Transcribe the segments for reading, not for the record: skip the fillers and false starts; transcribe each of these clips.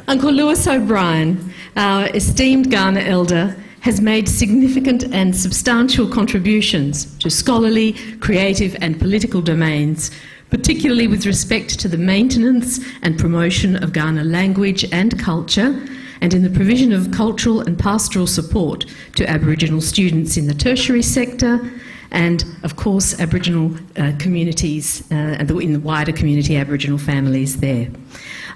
Uncle Lewis O'Brien, our esteemed Kaurna elder, has made significant and substantial contributions to scholarly, creative and political domains, particularly with respect to the maintenance and promotion of Kaurna language and culture, and in the provision of cultural and pastoral support to Aboriginal students in the tertiary sector, and of course Aboriginal communities and in the wider community Aboriginal families there.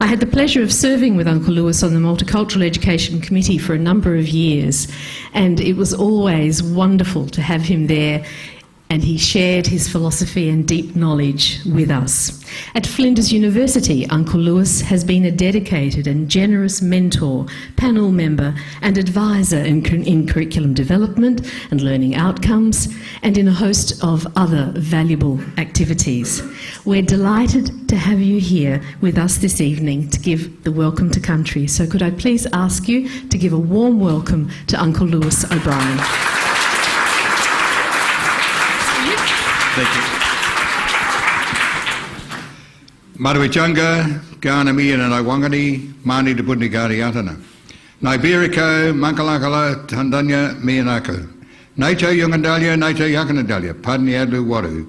I had the pleasure of serving with Uncle Lewis on the Multicultural Education Committee for a number of years, and it was always wonderful to have him there, and he shared his philosophy and deep knowledge with us. At Flinders University, Uncle Lewis has been a dedicated and generous mentor, panel member and advisor in curriculum development and learning outcomes, and in a host of other valuable activities. We're delighted to have you here with us this evening to give the welcome to country. So could I please ask you to give a warm welcome to Uncle Lewis O'Brien. Thank you. Maruichanga, Kaurna mi and Iwangani, Mani de Budnigari Atana. Naibiriko, Mankalakala, Tandanya, Mianako. Naito Yungandalia, Naito Yakanadalia, Padni Adlu Wadu.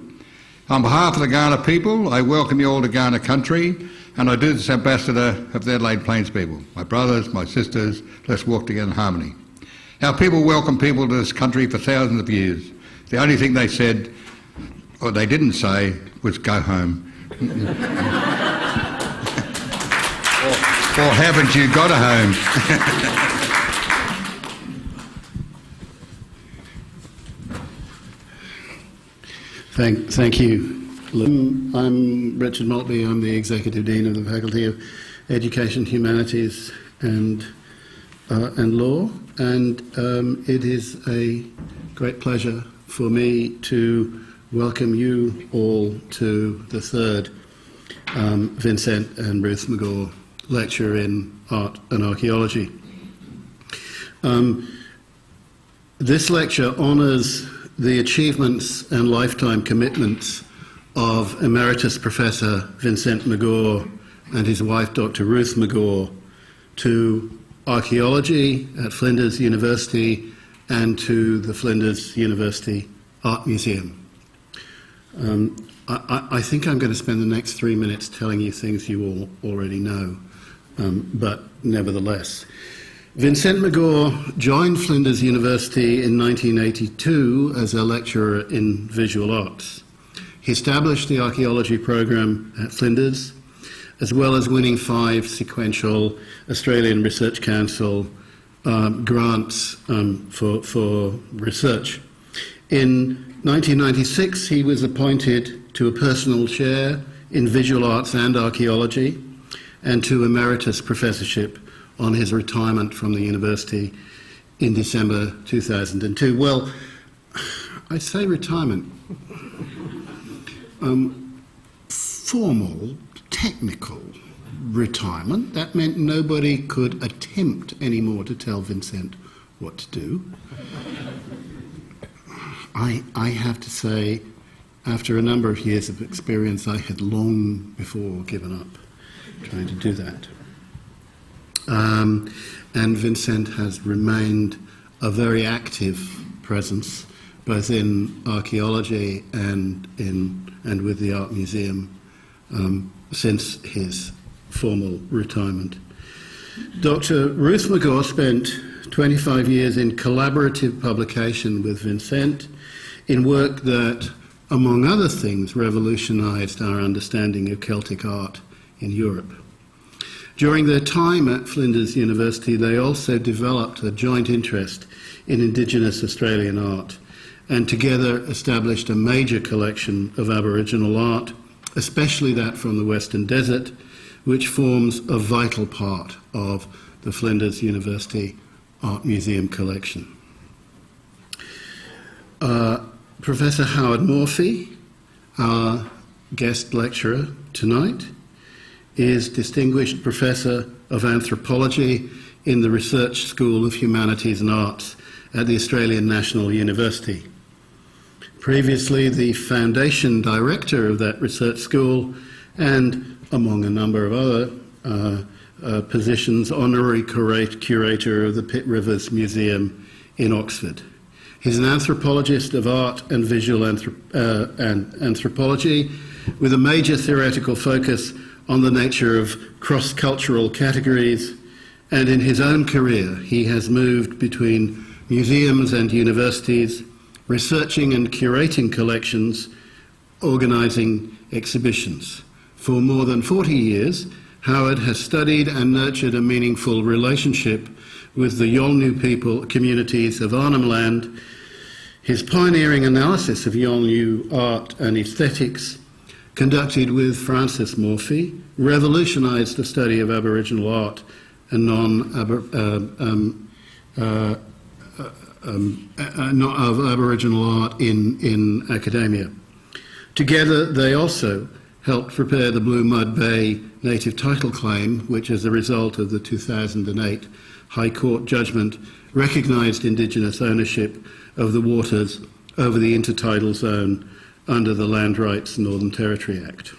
On behalf of the Kaurna people, I welcome you all to Kaurna country, and I do this ambassador of the Adelaide Plains people. My brothers, my sisters, let's walk together in harmony. Our people welcome people to this country for thousands of years. The only thing they said, or they didn't say, was go home. or haven't you got a home? Thank you. I'm Richard Maltby. I'm the Executive Dean of the Faculty of Education, Humanities and Law, and it is a great pleasure for me to welcome you all to the third Vincent and Ruth Mcgaw lecture in Art and Archaeology. This lecture honours the achievements and lifetime commitments of Emeritus Professor Vincent Mcgaw and his wife Dr. Ruth Mcgaw to archaeology at Flinders University and to the Flinders University Art Museum. I think I'm going to spend the next 3 minutes telling you things you all already know, but nevertheless. Vincent Mcgaw joined Flinders University in 1982 as a lecturer in visual arts. He established the archaeology program at Flinders, as well as winning 5 sequential Australian Research Council grants for research. In 1996, he was appointed to a personal chair in visual arts and archaeology and to emeritus professorship on his retirement from the university in December 2002. Well, I say retirement. Formal, technical retirement. That meant nobody could attempt anymore to tell Vincent what to do. I have to say, after a number of years of experience, I had long before given up trying to do that. And Vincent has remained a very active presence, both in archaeology and with the Art Museum since his formal retirement. Dr. Ruth Mcgaw spent 25 years in collaborative publication with Vincent in work that, among other things, revolutionised our understanding of Celtic art in Europe. During their time at Flinders University, they also developed a joint interest in Indigenous Australian art and together established a major collection of Aboriginal art, especially that from the Western Desert, which forms a vital part of the Flinders University Art Museum collection. Professor Howard Morphy, our guest lecturer tonight, is Distinguished Professor of Anthropology in the Research School of Humanities and Arts at the Australian National University. Previously the Foundation Director of that research school and, among a number of other positions honorary curator of the Pitt Rivers Museum in Oxford. He's an anthropologist of art and visual anthropology with a major theoretical focus on the nature of cross-cultural categories, and in his own career he has moved between museums and universities, researching and curating collections, organising exhibitions. For more than 40 years, Howard has studied and nurtured a meaningful relationship with the Yolngu people communities of Arnhem Land. His pioneering analysis of Yolngu art and aesthetics, conducted with Francis Morphy, revolutionised the study of Aboriginal art and of Aboriginal art in academia. Together, they also helped prepare the Blue Mud Bay native title claim, which as a result of the 2008 High Court judgment recognised Indigenous ownership of the waters over the intertidal zone under the Land Rights Northern Territory Act.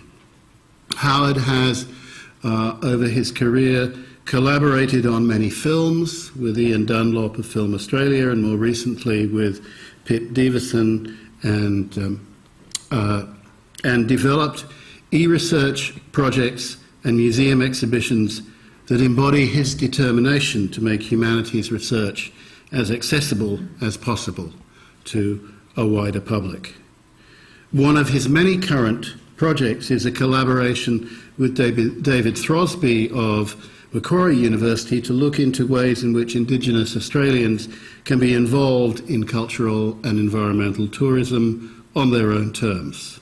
Howard has, over his career, collaborated on many films with Ian Dunlop of Film Australia and more recently with Pip Deveson, and developed e-research projects and museum exhibitions that embody his determination to make humanities research as accessible as possible to a wider public. One of his many current projects is a collaboration with David Throsby of Macquarie University to look into ways in which Indigenous Australians can be involved in cultural and environmental tourism on their own terms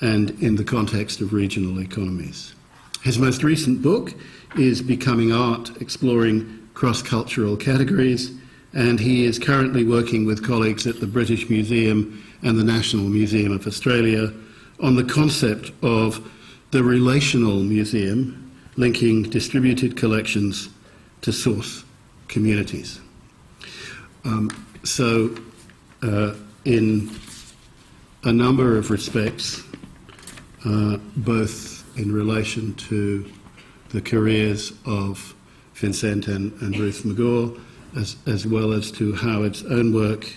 and in the context of regional economies. His most recent book is Becoming Art, Exploring Cross-Cultural Categories, and he is currently working with colleagues at the British Museum and the National Museum of Australia on the concept of the relational museum, linking distributed collections to source communities. In a number of respects, both in relation to the careers of Vincent and Ruth Mcgaw, as well as to Howard's own work,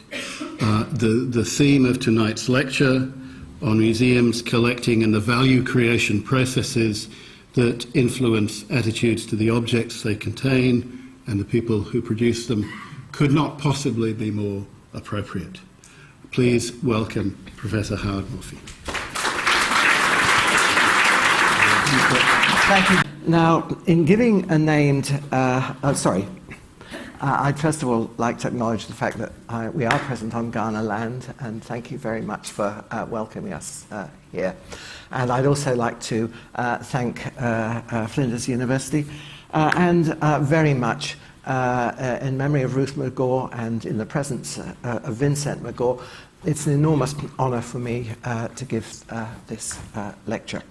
the theme of tonight's lecture on museums, collecting and the value creation processes that influence attitudes to the objects they contain and the people who produce them could not possibly be more appropriate. Please welcome Professor Howard Morphy. Thank you. Now, in giving a named, I'd first of all like to acknowledge the fact that we are present on Kaurna land, and thank you very much for welcoming us here. And I'd also like to thank Flinders University and very much in memory of Ruth Mcgaw and in the presence of Vincent Mcgaw, it's an enormous honour for me to give this lecture.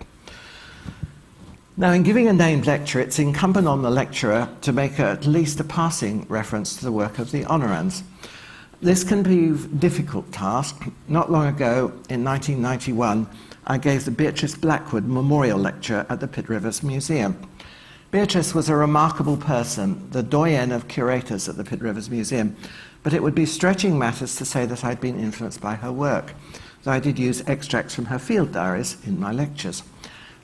Now, in giving a named lecture, it's incumbent on the lecturer to make at least a passing reference to the work of the honorands. This can be a difficult task. Not long ago, in 1991, I gave the Beatrice Blackwood Memorial Lecture at the Pitt Rivers Museum. Beatrice was a remarkable person, the doyenne of curators at the Pitt Rivers Museum, but it would be stretching matters to say that I'd been influenced by her work, though I did use extracts from her field diaries in my lectures.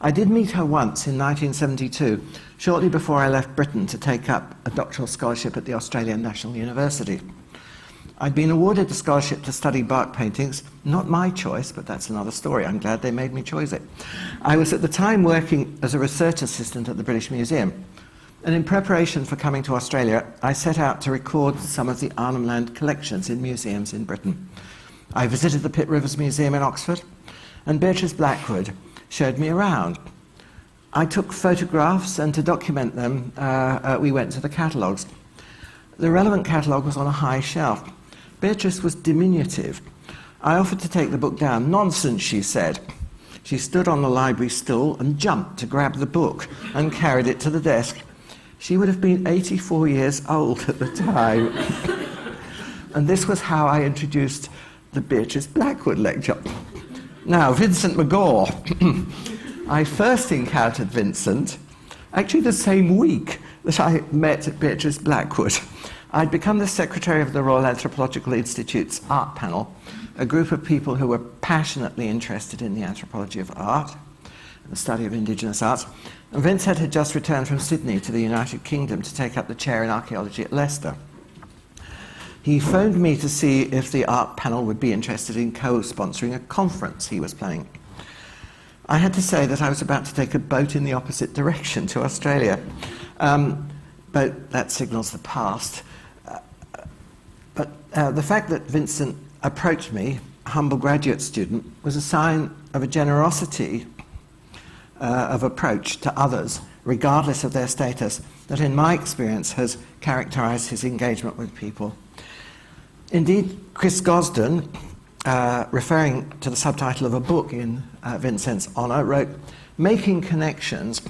I did meet her once in 1972, shortly before I left Britain to take up a doctoral scholarship at the Australian National University. I'd been awarded a scholarship to study bark paintings, not my choice, but that's another story. I'm glad they made me choose it. I was at the time working as a research assistant at the British Museum, and in preparation for coming to Australia, I set out to record some of the Arnhem Land collections in museums in Britain. I visited the Pitt Rivers Museum in Oxford, and Beatrice Blackwood showed me around. I took photographs, and to document them, we went to the catalogues. The relevant catalogue was on a high shelf. Beatrice was diminutive. I offered to take the book down. "Nonsense," she said. She stood on the library stool and jumped to grab the book and carried it to the desk. She would have been 84 years old at the time. And this was how I introduced the Beatrice Blackwood lecture. Now, Vincent Mcgaw. I first encountered Vincent actually the same week that I met Beatrice Blackwood. I'd become the secretary of the Royal Anthropological Institute's art panel, a group of people who were passionately interested in the anthropology of art, the study of Indigenous arts. And Vincent had just returned from Sydney to the United Kingdom to take up the chair in archaeology at Leicester. He phoned me to see if the art panel would be interested in co-sponsoring a conference he was planning. I had to say that I was about to take a boat in the opposite direction to Australia. But that signals the past. But the fact that Vincent approached me, a humble graduate student, was a sign of a generosity of approach to others, regardless of their status, that in my experience has characterized his engagement with people. Indeed, Chris Gosden, referring to the subtitle of a book in Vincent's honour, wrote, "Making Connections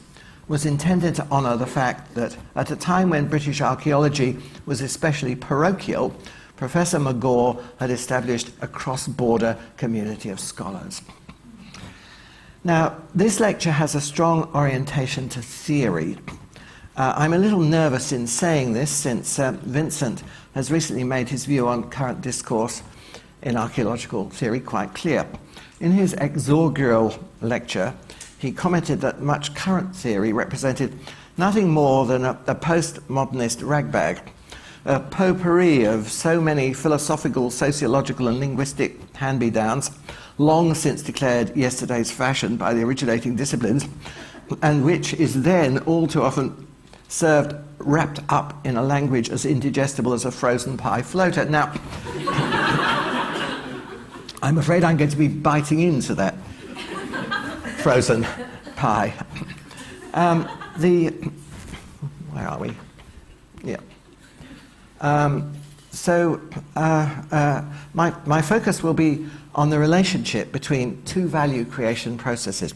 was intended to honour the fact that at a time when British archaeology was especially parochial, Professor Mcgaw had established a cross-border community of scholars." Now, this lecture has a strong orientation to theory. I'm a little nervous in saying this since Vincent has recently made his view on current discourse in archaeological theory quite clear. In his exaugural lecture, he commented that much current theory represented nothing more than a postmodernist ragbag, a potpourri of so many philosophical, sociological and linguistic hand-me-downs, long since declared yesterday's fashion by the originating disciplines, and which is then all too often served wrapped up in a language as indigestible as a frozen pie floater. Now, I'm afraid I'm going to be biting into that frozen pie. Where are we? Yeah. My focus will be on the relationship between two value creation processes.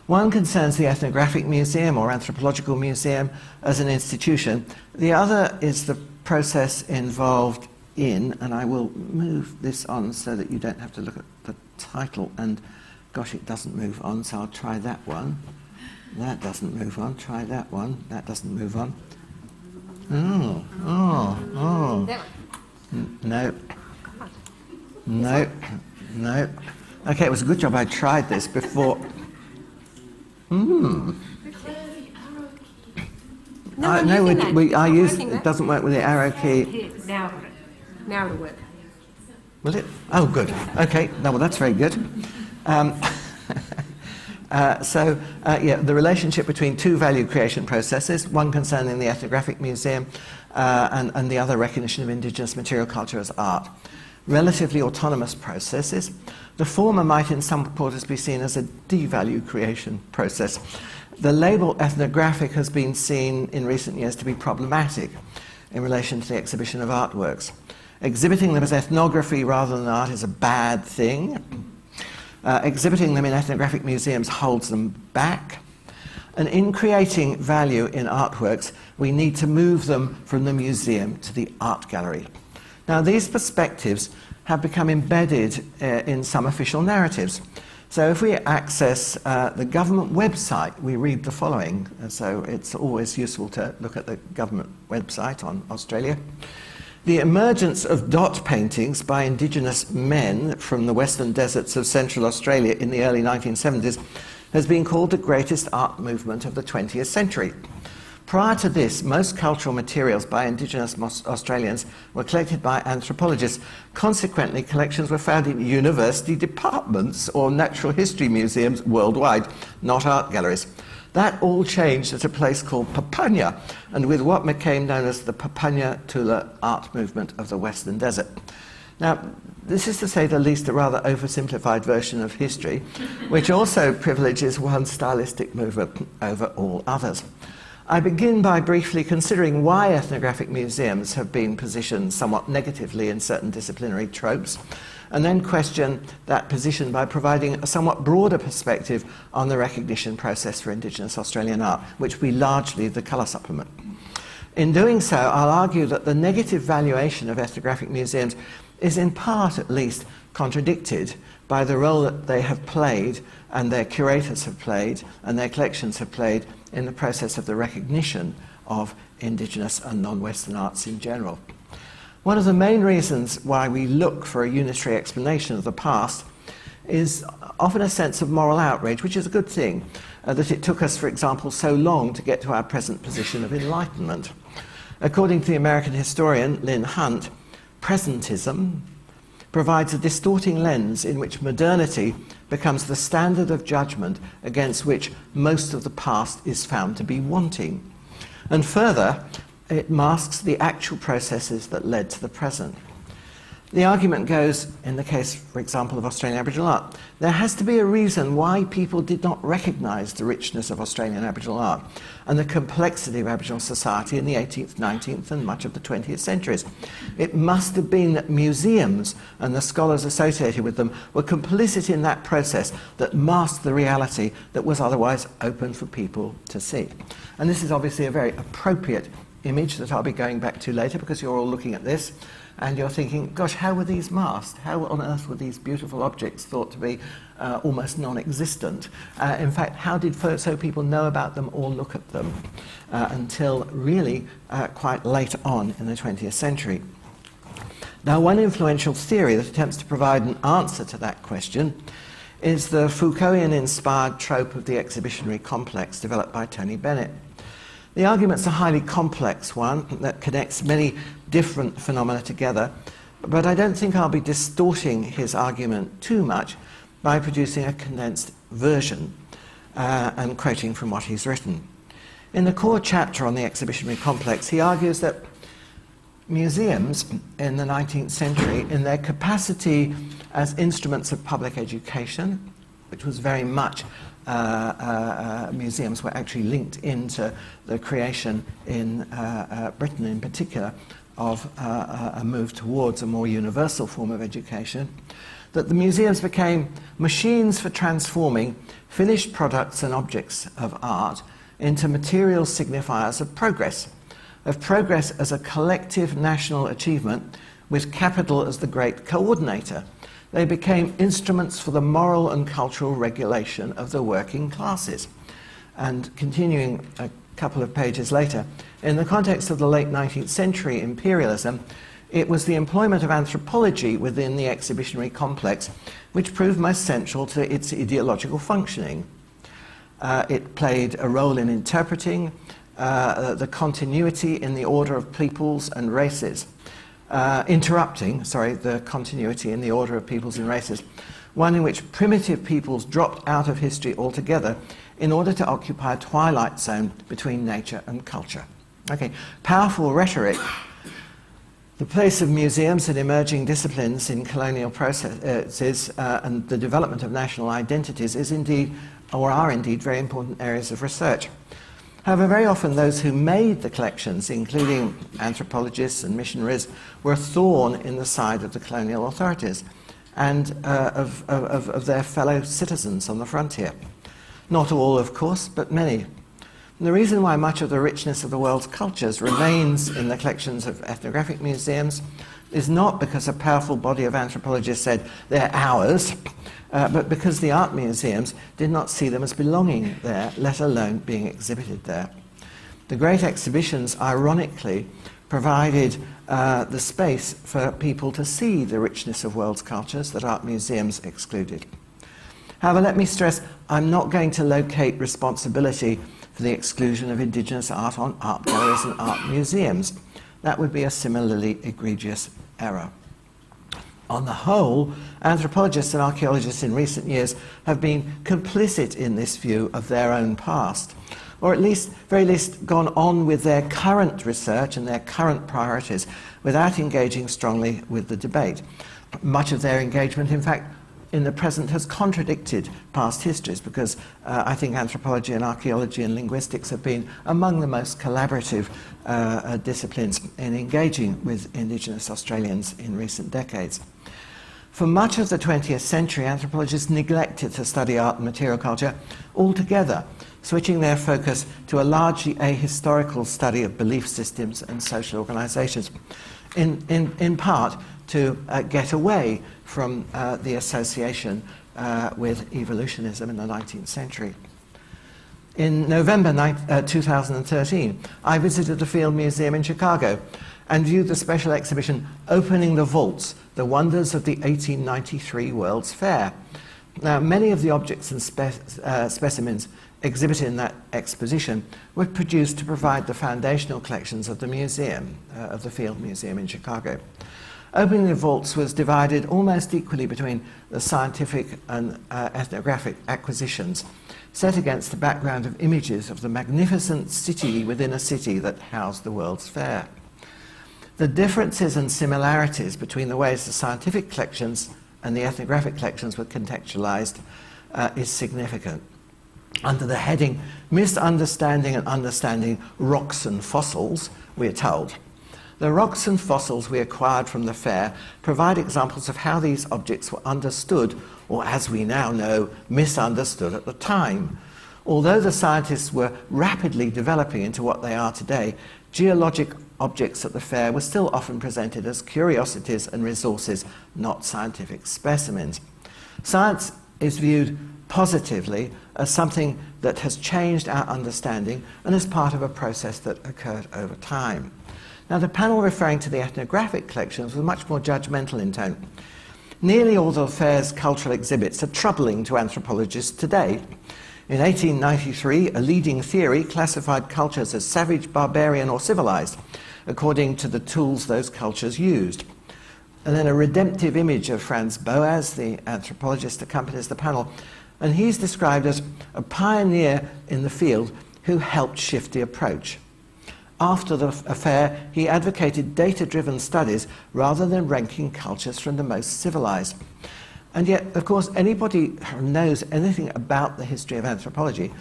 One concerns the Ethnographic Museum or Anthropological Museum as an institution. The other is the process involved in, and I will move this on so that you don't have to look at the title, and gosh, it doesn't move on, so I'll try that one. That doesn't move on, try that one. That doesn't move on. No. Okay, it was a good job I tried this before. I use it doesn't work with the arrow key. Now it'll work. Will it? Oh, good. Okay, no, well, that's very good. The relationship between two value creation processes, one concerning the Ethnographic Museum and the other recognition of Indigenous material culture as art. Relatively autonomous processes. The former might in some quarters be seen as a devalue creation process. The label ethnographic has been seen in recent years to be problematic in relation to the exhibition of artworks. Exhibiting them as ethnography rather than art is a bad thing. Exhibiting them in ethnographic museums holds them back. And in creating value in artworks, we need to move them from the museum to the art gallery. Now, these perspectives have become embedded in some official narratives. So if we access the government website, we read the following. So it's always useful to look at the government website on Australia. The emergence of dot paintings by Indigenous men from the western deserts of Central Australia in the early 1970s has been called the greatest art movement of the 20th century. Prior to this, most cultural materials by Indigenous Australians were collected by anthropologists. Consequently, collections were found in university departments or natural history museums worldwide, not art galleries. That all changed at a place called Papunya, and with what became known as the Papunya Tula art movement of the Western Desert. Now, this is to say the least a rather oversimplified version of history, which also privileges one stylistic movement over all others. I begin by briefly considering why ethnographic museums have been positioned somewhat negatively in certain disciplinary tropes, and then question that position by providing a somewhat broader perspective on the recognition process for Indigenous Australian art, which will be largely the colour supplement. In doing so, I'll argue that the negative valuation of ethnographic museums is in part at least contradicted by the role that they have played and their curators have played and their collections have played in the process of the recognition of Indigenous and non-Western arts in general. One of the main reasons why we look for a unitary explanation of the past is often a sense of moral outrage, which is a good thing, that it took us, for example, so long to get to our present position of enlightenment. According to the American historian Lynn Hunt, presentism provides a distorting lens in which modernity becomes the standard of judgment against which most of the past is found to be wanting. And further, it masks the actual processes that led to the present. The argument goes, in the case, for example, of Australian Aboriginal art, there has to be a reason why people did not recognise the richness of Australian Aboriginal art and the complexity of Aboriginal society in the 18th, 19th and much of the 20th centuries. It must have been that museums and the scholars associated with them were complicit in that process that masked the reality that was otherwise open for people to see. And this is obviously a very appropriate image that I'll be going back to later, because you're all looking at this and you're thinking, gosh, how were these masked? How on earth were these beautiful objects thought to be almost non-existent? In fact, how did so people know about them or look at them until really quite late on in the 20th century? Now, one influential theory that attempts to provide an answer to that question is the Foucaultian-inspired trope of the exhibitionary complex developed by Tony Bennett. The argument's a highly complex one that connects many different phenomena together, but I don't think I'll be distorting his argument too much by producing a condensed version and quoting from what he's written. In the core chapter on the exhibitionary complex, he argues that museums in the 19th century, in their capacity as instruments of public education, which was very much museums were actually linked into the creation in Britain in particular of a move towards a more universal form of education, that the museums became machines for transforming finished products and objects of art into material signifiers of progress as a collective national achievement with capital as the great coordinator. They became instruments for the moral and cultural regulation of the working classes. And continuing a couple of pages later, in the context of the late 19th century imperialism, it was the employment of anthropology within the exhibitionary complex which proved most central to its ideological functioning. It played a role in interpreting the continuity in the order of peoples and races, interrupting the continuity in the order of peoples and races, one in which primitive peoples dropped out of history altogether in order to occupy a twilight zone between nature and culture. Okay, powerful rhetoric. The place of museums and emerging disciplines in colonial processes and the development of national identities is indeed, or are indeed, very important areas of research. However, very often those who made the collections, including anthropologists and missionaries, were a thorn in the side of the colonial authorities and of their fellow citizens on the frontier. Not all, of course, but many. And the reason why much of the richness of the world's cultures remains in the collections of ethnographic museums is not because a powerful body of anthropologists said, they're ours, but because the art museums did not see them as belonging there, let alone being exhibited there. The great exhibitions, ironically, provided the space for people to see the richness of world's cultures that art museums excluded. However, let me stress, I'm not going to locate responsibility for the exclusion of Indigenous art on art galleries and art museums. That would be a similarly egregious error. On the whole, anthropologists and archaeologists in recent years have been complicit in this view of their own past, or at least, very least, gone on with their current research and their current priorities without engaging strongly with the debate. Much of their engagement, in fact, in the present has contradicted past histories, because I think anthropology and archaeology and linguistics have been among the most collaborative disciplines in engaging with Indigenous Australians in recent decades. For much of the 20th century, anthropologists neglected to study art and material culture altogether, switching their focus to a largely ahistorical study of belief systems and social organisations, in part to get away from the association with evolutionism in the 19th century. In November 2013, I visited the Field Museum in Chicago and viewed the special exhibition Opening the Vaults, The Wonders of the 1893 World's Fair. Now, many of the objects and specimens exhibited in that exposition were produced to provide the foundational collections of the museum, of the Field Museum in Chicago. Opening the Vaults was divided almost equally between the scientific and ethnographic acquisitions, set against the background of images of the magnificent city within a city that housed the World's Fair. The differences and similarities between the ways the scientific collections and the ethnographic collections were contextualized is significant. Under the heading Misunderstanding and Understanding Rocks and Fossils, we're told, the rocks and fossils we acquired from the fair provide examples of how these objects were understood, or as we now know, misunderstood at the time. Although the scientists were rapidly developing into what they are today, geologic objects at the fair were still often presented as curiosities and resources, not scientific specimens. Science is viewed positively as something that has changed our understanding and as part of a process that occurred over time. Now, the panel referring to the ethnographic collections was much more judgmental in tone. Nearly all the fair's cultural exhibits are troubling to anthropologists today. In 1893, a leading theory classified cultures as savage, barbarian, or civilized, according to the tools those cultures used. And then a redemptive image of Franz Boas, the anthropologist, accompanies the panel, and he's described as a pioneer in the field who helped shift the approach. After the affair, he advocated data-driven studies rather than ranking cultures from the most civilized. And yet, of course, anybody who knows anything about the history of anthropology,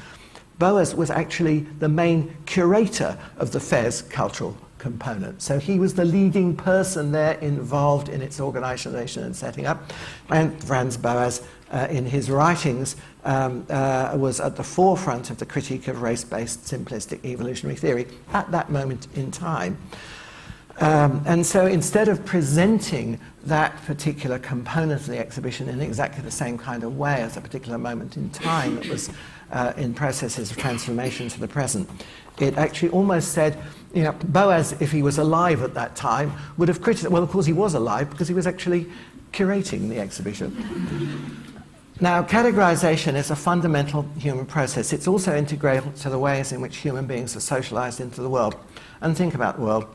Boas was actually the main curator of the fair's cultural component. So he was the leading person there involved in its organization and setting up. And Franz Boas, in his writings, was at the forefront of the critique of race-based simplistic evolutionary theory at that moment in time. And so instead of presenting that particular component of the exhibition in exactly the same kind of way as a particular moment in time that was in processes of transformation to the present, it actually almost said, you know, Boas, if he was alive at that time, would have criticized, well, of course he was alive because he was actually curating the exhibition. Now, categorization is a fundamental human process. It's also integral to the ways in which human beings are socialized into the world and think about the world.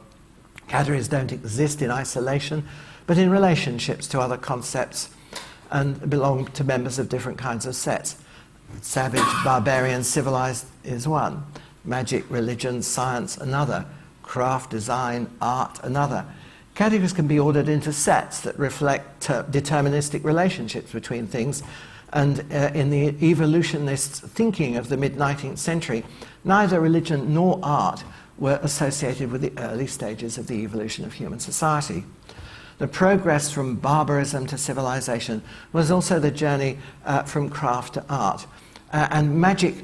Categories don't exist in isolation, but in relationships to other concepts and belong to members of different kinds of sets. Savage, barbarian, civilized is one. Magic, religion, science, another. Craft, design, art, another. Categories can be ordered into sets that reflect deterministic relationships between things, and in the evolutionist thinking of the mid-19th century, neither religion nor art were associated with the early stages of the evolution of human society. The progress from barbarism to civilization was also the journey from craft to art, and magic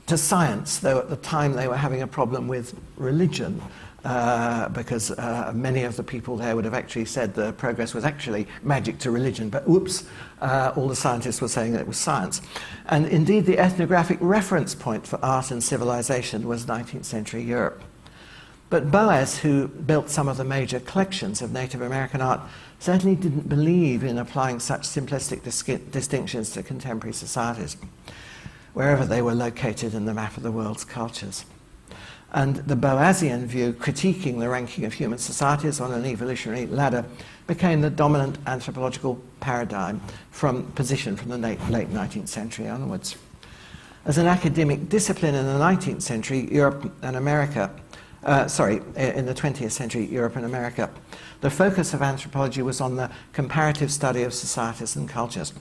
to science, though at the time they were having a problem with religion, because many of the people there would have actually said the progress was actually magic to religion, but oops, all the scientists were saying that it was science. And indeed, the ethnographic reference point for art and civilization was 19th century Europe. But Boas, who built some of the major collections of Native American art, certainly didn't believe in applying such simplistic distinctions to contemporary societies, wherever they were located in the map of the world's cultures. And the Boasian view, critiquing the ranking of human societies on an evolutionary ladder, became the dominant anthropological paradigm position from the late 19th century onwards. As an academic discipline in the 19th century, Europe and America, in the 20th century, Europe and America, the focus of anthropology was on the comparative study of societies and cultures,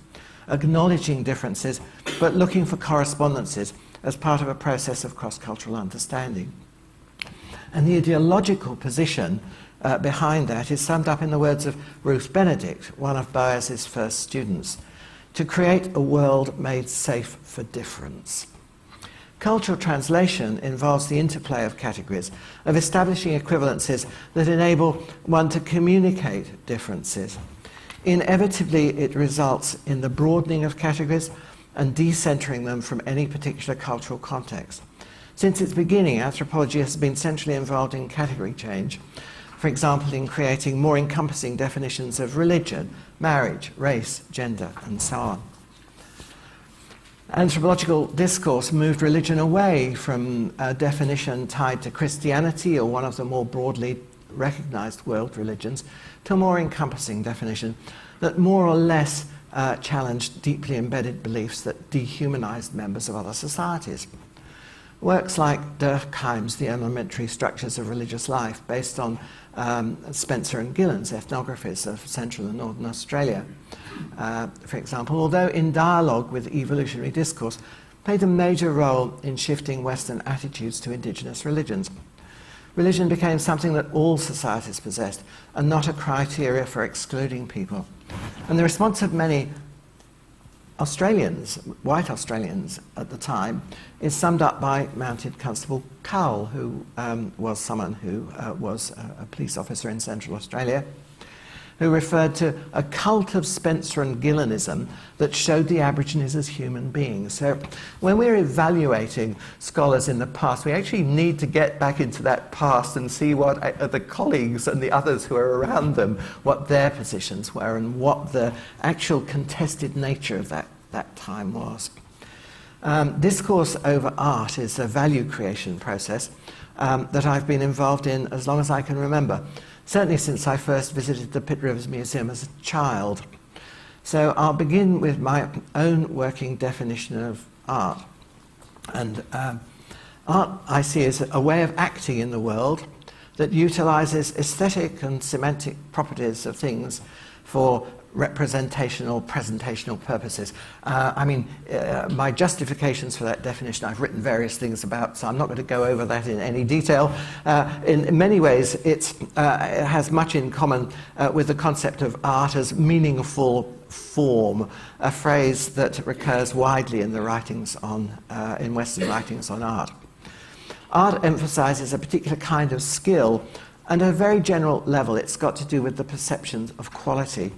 acknowledging differences, but looking for correspondences as part of a process of cross-cultural understanding. And the ideological position behind that is summed up in the words of Ruth Benedict, one of Boas's first students, to create a world made safe for difference. Cultural translation involves the interplay of categories, of establishing equivalences that enable one to communicate differences. Inevitably, it results in the broadening of categories and decentering them from any particular cultural context. Since its beginning, anthropology has been centrally involved in category change, for example, in creating more encompassing definitions of religion, marriage, race, gender, and so on. Anthropological discourse moved religion away from a definition tied to Christianity or one of the more broadly recognized world religions to a more encompassing definition that more or less challenged deeply embedded beliefs that dehumanized members of other societies. Works like Durkheim's The Elementary Structures of Religious Life, based on Spencer and Gillen's ethnographies of Central and Northern Australia, for example, although in dialogue with evolutionary discourse, played a major role in shifting Western attitudes to Indigenous religions. Religion became something that all societies possessed, and not a criteria for excluding people. And the response of many Australians, white Australians at the time, is summed up by Mounted Constable Cowell, who was someone who was a police officer in Central Australia, who referred to a cult of Spencer and Gillenism that showed the Aborigines as human beings. So when we're evaluating scholars in the past, we actually need to get back into that past and see what the colleagues and the others who are around them, what their positions were and what the actual contested nature of that time was. Discourse over art is a value creation process that I've been involved in as long as I can remember. Certainly since I first visited the Pitt Rivers Museum as a child. So I'll begin with my own working definition of art. And art, I see, as a way of acting in the world that utilizes aesthetic and semantic properties of things for representational, presentational purposes. My justifications for that definition I've written various things about, so I'm not going to go over that in any detail. In many ways, it has much in common with the concept of art as meaningful form, a phrase that recurs widely in the writings in Western writings on art. Art emphasizes a particular kind of skill, and at a very general level, it's got to do with the perceptions of quality.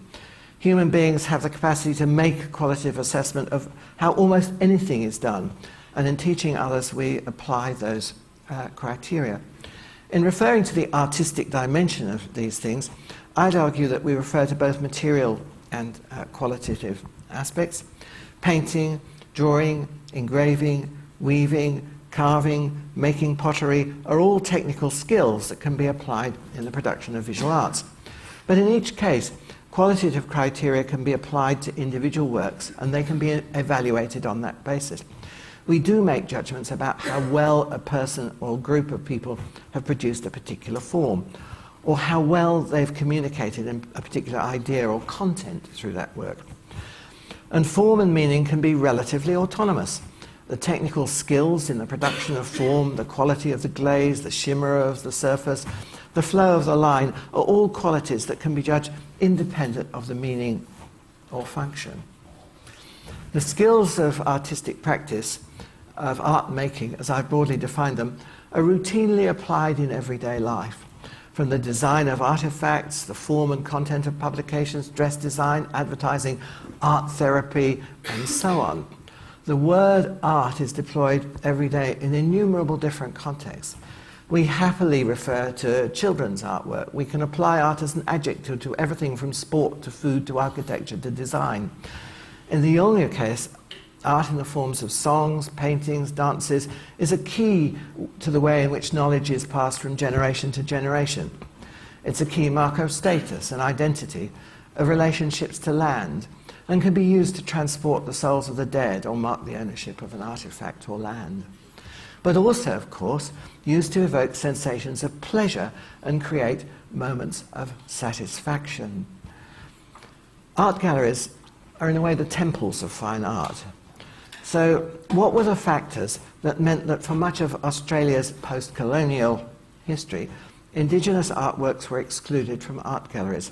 Human beings have the capacity to make a qualitative assessment of how almost anything is done, and in teaching others we apply those criteria. In referring to the artistic dimension of these things, I'd argue that we refer to both material and qualitative aspects. Painting, drawing, engraving, weaving, carving, making pottery are all technical skills that can be applied in the production of visual arts. But in each case, qualitative criteria can be applied to individual works, and they can be evaluated on that basis. We do make judgments about how well a person or group of people have produced a particular form, or how well they've communicated a particular idea or content through that work. And form and meaning can be relatively autonomous. The technical skills in the production of form, the quality of the glaze, the shimmer of the surface, the flow of the line are all qualities that can be judged independent of the meaning or function. The skills of artistic practice, of art making, as I've broadly defined them, are routinely applied in everyday life. From the design of artifacts, the form and content of publications, dress design, advertising, art therapy, and so on. The word art is deployed every day in innumerable different contexts. We happily refer to children's artwork. We can apply art as an adjective to everything from sport to food to architecture to design. In the Yolngu case, art in the forms of songs, paintings, dances is a key to the way in which knowledge is passed from generation to generation. It's a key marker of status and identity, of relationships to land, and can be used to transport the souls of the dead or mark the ownership of an artifact or land. But also, of course, used to evoke sensations of pleasure and create moments of satisfaction. Art galleries are in a way the temples of fine art. So what were the factors that meant that for much of Australia's post-colonial history, Indigenous artworks were excluded from art galleries?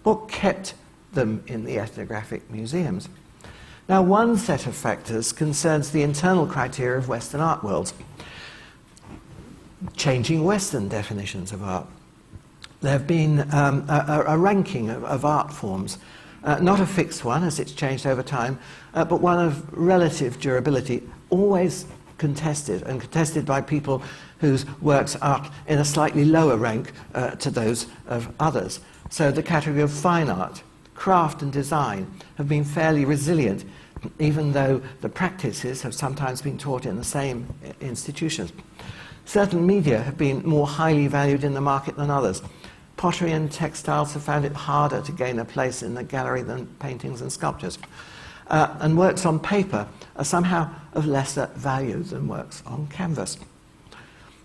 What kept them in the ethnographic museums? Now, one set of factors concerns the internal criteria of Western art worlds, changing Western definitions of art. There have been a ranking of art forms not a fixed one as it's changed over time, but one of relative durability, always contested, and contested by people whose works are in a slightly lower rank to those of others. So the category of fine art, craft and design have been fairly resilient, even though the practices have sometimes been taught in the same institutions. Certain media have been more highly valued in the market than others. Pottery and textiles have found it harder to gain a place in the gallery than paintings and sculptures. And works on paper are somehow of lesser value than works on canvas.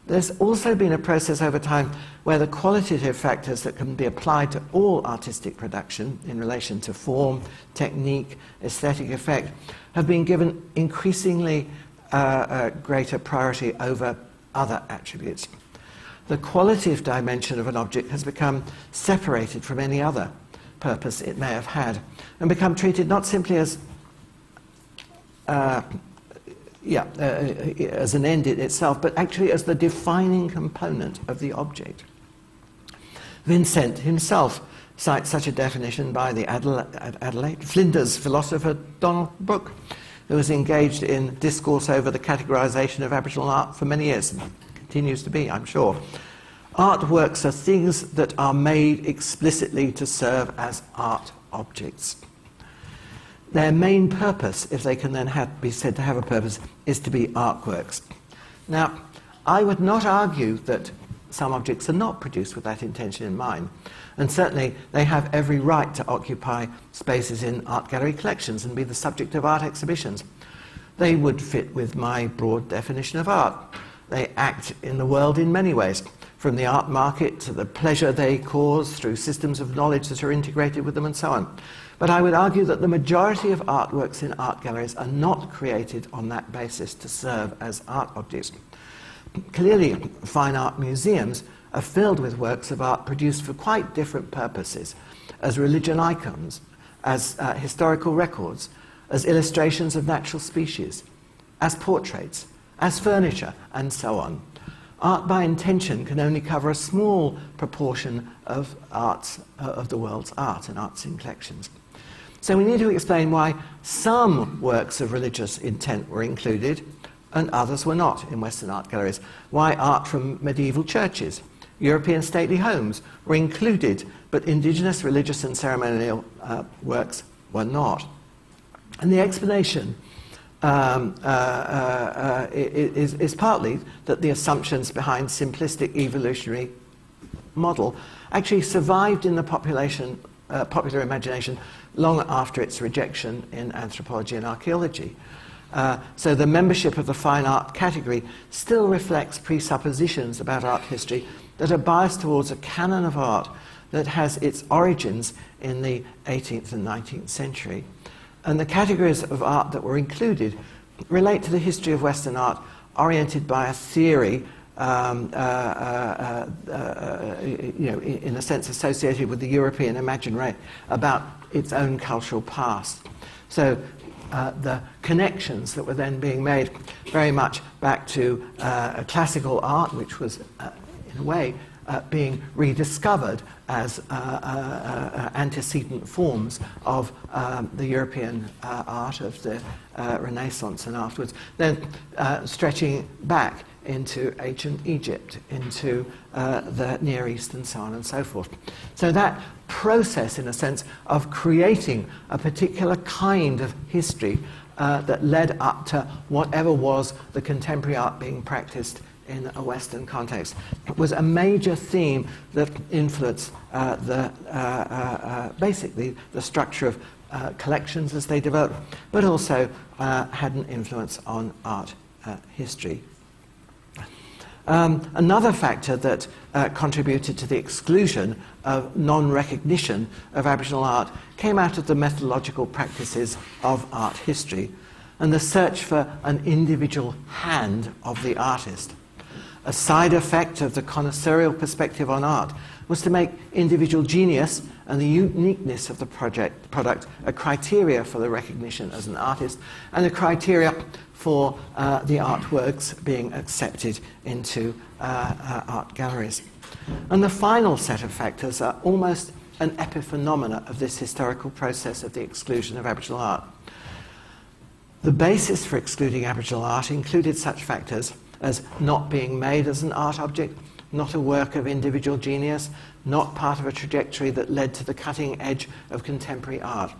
There's also been a process over time where the qualitative factors that can be applied to all artistic production in relation to form, technique, aesthetic effect have been given increasingly greater priority over other attributes. The qualitative dimension of an object has become separated from any other purpose it may have had and become treated not simply as an end in itself, but actually as the defining component of the object. Vincent himself cites such a definition by the Adelaide Flinders philosopher Donald Brooke, who was engaged in discourse over the categorisation of Aboriginal art for many years, and continues to be, I'm sure. Artworks are things that are made explicitly to serve as art objects. Their main purpose, if they can then be said to have a purpose, is to be artworks. Now, I would not argue that some objects are not produced with that intention in mind, and certainly they have every right to occupy spaces in art gallery collections and be the subject of art exhibitions. They would fit with my broad definition of art. They act in the world in many ways, from the art market to the pleasure they cause through systems of knowledge that are integrated with them and so on. But I would argue that the majority of artworks in art galleries are not created on that basis to serve as art objects. Clearly, fine art museums are filled with works of art produced for quite different purposes, as religion icons, as historical records, as illustrations of natural species, as portraits, as furniture, and so on. Art by intention can only cover a small proportion of the world's art and arts in collections. So we need to explain why some works of religious intent were included and others were not in Western art galleries. Why art from medieval churches, European stately homes were included, but Indigenous religious and ceremonial works were not. And the explanation is partly that the assumptions behind simplistic evolutionary model actually survived in the popular imagination long after its rejection in anthropology and archaeology. So the membership of the fine art category still reflects presuppositions about art history that are biased towards a canon of art that has its origins in the 18th and 19th century. And the categories of art that were included relate to the history of Western art oriented by a theory, in a sense associated with the European imaginary about its own cultural past. So the connections that were then being made very much back to classical art, which was, in a way, being rediscovered as antecedent forms of the European art of the Renaissance and afterwards, then stretching back into ancient Egypt, into the Near East and so on and so forth. So that process, in a sense, of creating a particular kind of history that led up to whatever was the contemporary art being practiced in a Western context, was a major theme that influenced basically the structure of collections as they developed, but also had an influence on art history. Another factor that contributed to the exclusion of non-recognition of Aboriginal art came out of the methodological practices of art history and the search for an individual hand of the artist. A side effect of the connoisseurial perspective on art was to make individual genius and the uniqueness of the product a criteria for the recognition as an artist and a criteria for the artworks being accepted into art galleries. And the final set of factors are almost an epiphenomena of this historical process of the exclusion of Aboriginal art. The basis for excluding Aboriginal art included such factors as not being made as an art object, not a work of individual genius, not part of a trajectory that led to the cutting edge of contemporary art.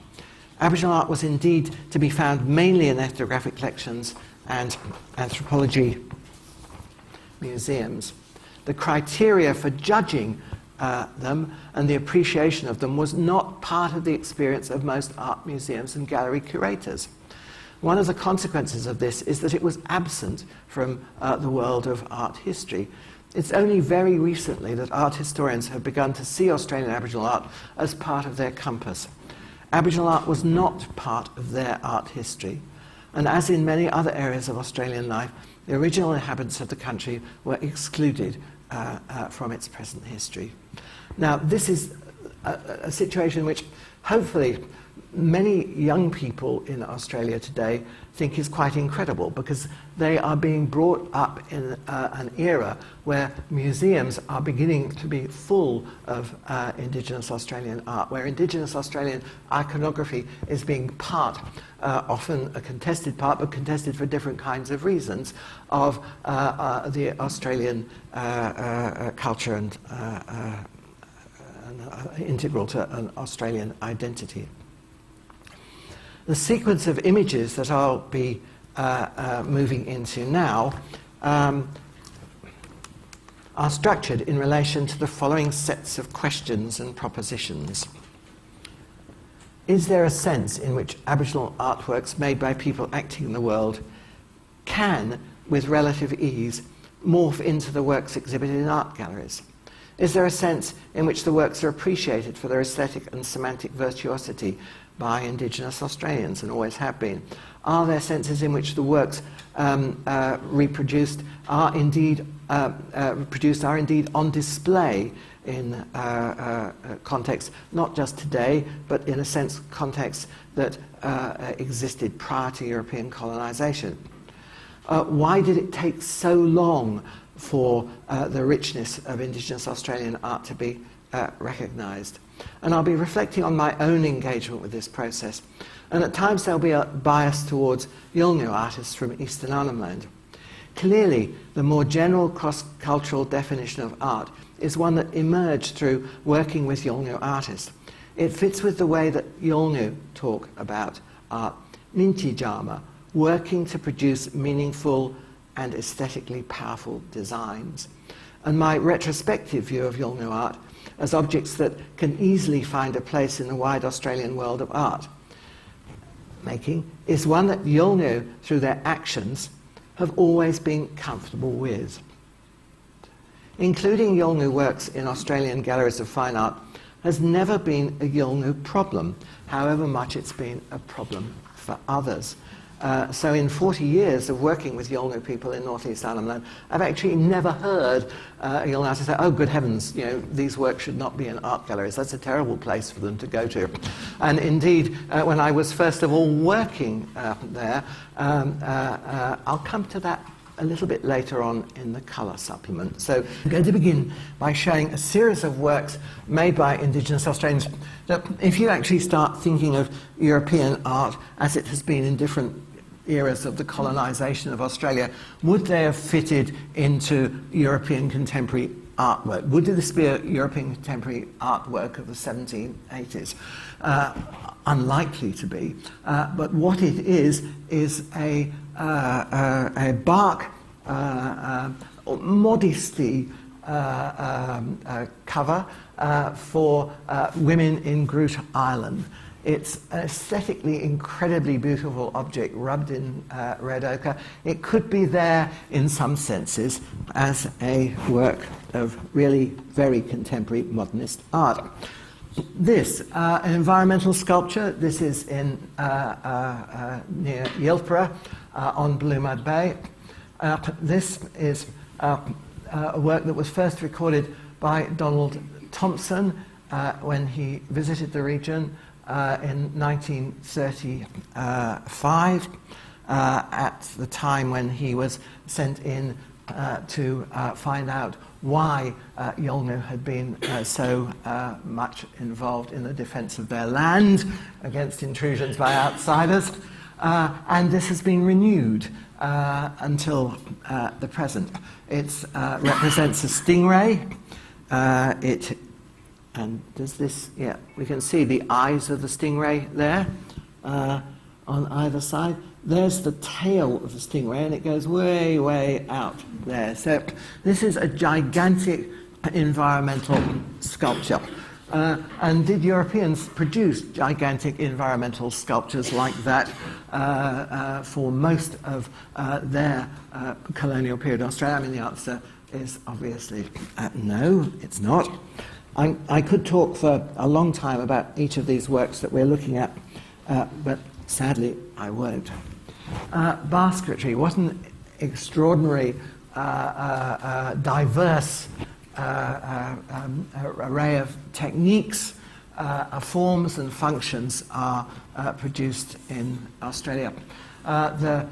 Aboriginal art was indeed to be found mainly in ethnographic collections and anthropology museums. The criteria for judging them and the appreciation of them was not part of the experience of most art museums and gallery curators. One of the consequences of this is that it was absent from the world of art history. It's only very recently that art historians have begun to see Australian Aboriginal art as part of their compass. Aboriginal art was not part of their art history, and as in many other areas of Australian life, the original inhabitants of the country were excluded from its present history. Now, this is a situation which hopefully many young people in Australia today think is quite incredible, because they are being brought up in an era where museums are beginning to be full of Indigenous Australian art, where Indigenous Australian iconography is being part, often a contested part, but contested for different kinds of reasons, of the Australian culture and integral to an Australian identity. The sequence of images that I'll be moving into now are structured in relation to the following sets of questions and propositions. Is there a sense in which Aboriginal artworks made by people acting in the world can, with relative ease, morph into the works exhibited in art galleries? Is there a sense in which the works are appreciated for their aesthetic and semantic virtuosity by Indigenous Australians, and always have been? Are there senses in which the works reproduced are indeed on display in context, not just today, but in a sense context that existed prior to European colonisation? Why did it take so long for the richness of Indigenous Australian art to be recognised? And I'll be reflecting on my own engagement with this process. And at times there'll be a bias towards Yolngu artists from Eastern Arnhem Land. Clearly, the more general cross-cultural definition of art is one that emerged through working with Yolngu artists. It fits with the way that Yolngu talk about art, Nintijama, working to produce meaningful and aesthetically powerful designs. And my retrospective view of Yolngu art as objects that can easily find a place in the wide Australian world of art making is one that Yolngu, through their actions, have always been comfortable with. Including Yolngu works in Australian galleries of fine art has never been a Yolngu problem, however much it's been a problem for others. So in 40 years of working with Yolngu people in North East Arnhem Land, I've actually never heard a Yolngu artist say, oh, good heavens, these works should not be in art galleries. That's a terrible place for them to go to. And indeed, when I was first of all working there, I'll come to that a little bit later on in the colour supplement. So I'm going to begin by showing a series of works made by Indigenous Australians. Now, if you actually start thinking of European art as it has been in different eras of the colonisation of Australia, would they have fitted into European contemporary artwork? Would this be a European contemporary artwork of the 1780s? Unlikely to be. But what it is a bark modesty cover for women in Groot Island. It's an aesthetically incredibly beautiful object rubbed in red ochre. It could be there in some senses as a work of really very contemporary modernist art. This, an environmental sculpture. This is in near Yilpara on Blue Mud Bay. This is a work that was first recorded by Donald Thompson when he visited the region in 1935, at the time when he was sent in to find out why Yolngu had been so much involved in the defence of their land against intrusions by outsiders. And this has been renewed until the present. It represents a stingray. We can see the eyes of the stingray there on either side. There's the tail of the stingray, and it goes way, way out there. So this is a gigantic environmental sculpture. And did Europeans produce gigantic environmental sculptures like that for most of their colonial period in Australia? I mean, the answer is obviously no, it's not. I could talk for a long time about each of these works that we're looking at, but sadly I won't. Basketry, what an extraordinary, diverse array of techniques, forms and functions are produced in Australia. The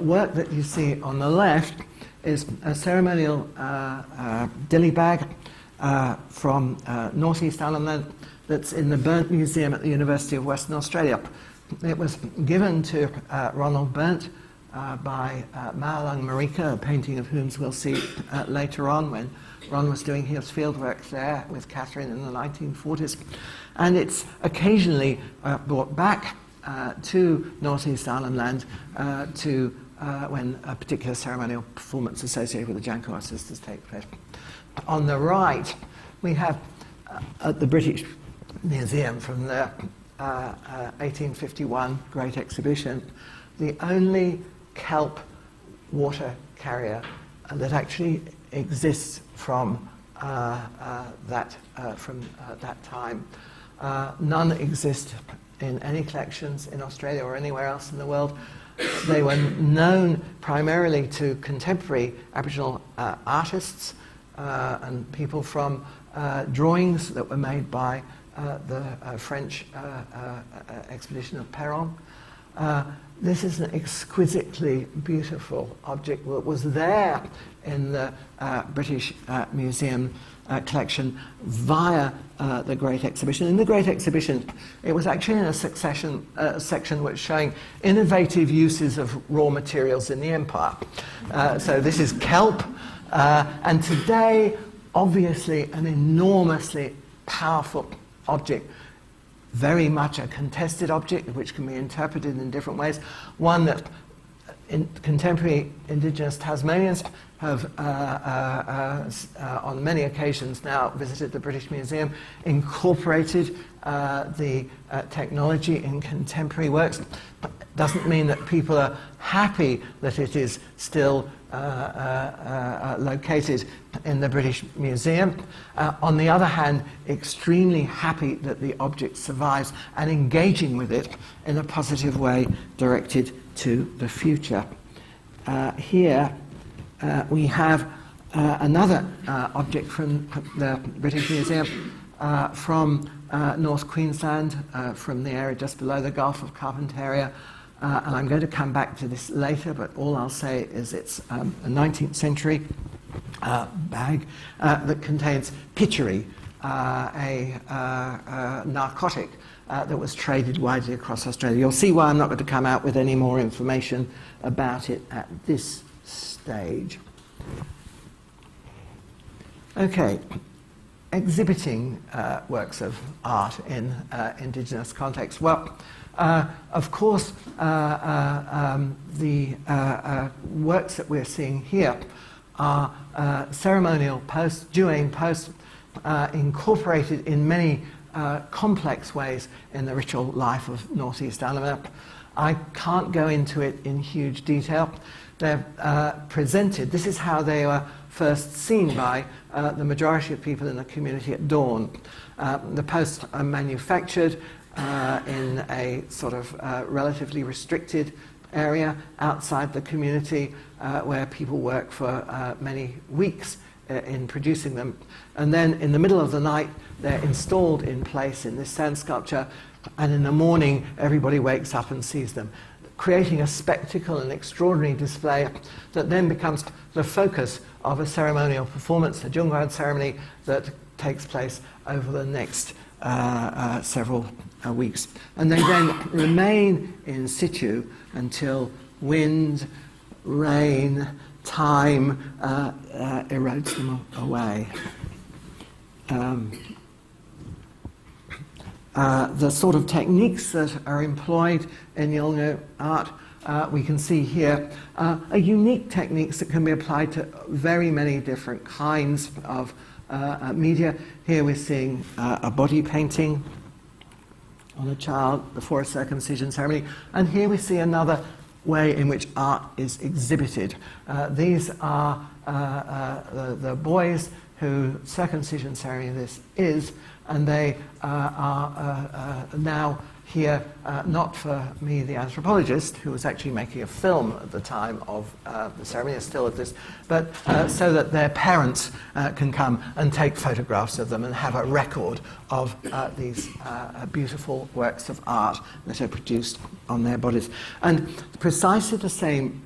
work that you see on the left is a ceremonial dilly bag from northeast Ireland that's in the Burnt Museum at the University of Western Australia. It was given to Ronald Burnt by Malang Marika, a painting of whom we'll see later on when Ron was doing his fieldwork there with Catherine in the 1940s. And it's occasionally brought back to Northeast Island land when a particular ceremonial performance associated with the Janko sisters take place. On the right, we have at the British Museum from the 1851 Great Exhibition, the only kelp water carrier that actually exists from that time. None exist in any collections in Australia or anywhere else in the world. They were known primarily to contemporary Aboriginal artists and people from drawings that were made by the French expedition of Perron. This is an exquisitely beautiful object that was there in the British Museum collection via the Great Exhibition. In the Great Exhibition, it was actually in a section which showing innovative uses of raw materials in the empire. So this is kelp, and today, obviously, an enormously powerful object, very much a contested object which can be interpreted in different ways, one that contemporary Indigenous Tasmanians have on many occasions now visited the British Museum, incorporated the technology in contemporary works. Doesn't mean that people are happy that it is still located in the British Museum. On the other hand, extremely happy that the object survives and engaging with it in a positive way directed to the future. Here we have another object from the British Museum from North Queensland, from the area just below the Gulf of Carpentaria. And I'm going to come back to this later, but all I'll say is it's a 19th century bag that contains pitchery, a narcotic that was traded widely across Australia. You'll see why I'm not going to come out with any more information about it at this stage. Okay, exhibiting works of art in Indigenous context. Well, of course, the works that we're seeing here are ceremonial posts, Duane posts, incorporated in many complex ways in the ritual life of Northeast Islander. I can't go into it in huge detail. They're presented, this is how they were first seen by the majority of people in the community at dawn. The posts are manufactured in a sort of relatively restricted area outside the community where people work for many weeks in producing them. And then in the middle of the night, they're installed in place in this sand sculpture, and in the morning, everybody wakes up and sees them. creating a spectacle, an extraordinary display that then becomes the focus of a ceremonial performance, a Jungwad ceremony that takes place over the next several weeks. And they then remain in situ until wind, rain, time erodes them away. The sort of techniques that are employed in Yolngu art, we can see here, are unique techniques that can be applied to very many different kinds of media. Here we're seeing a body painting on a child before a circumcision ceremony, and here we see another way in which art is exhibited. These are the boys whose circumcision ceremony this is, and they are now here, not for me, the anthropologist, who was actually making a film at the time of the ceremony, still at this, but so that their parents can come and take photographs of them and have a record of these beautiful works of art that are produced on their bodies. And precisely the same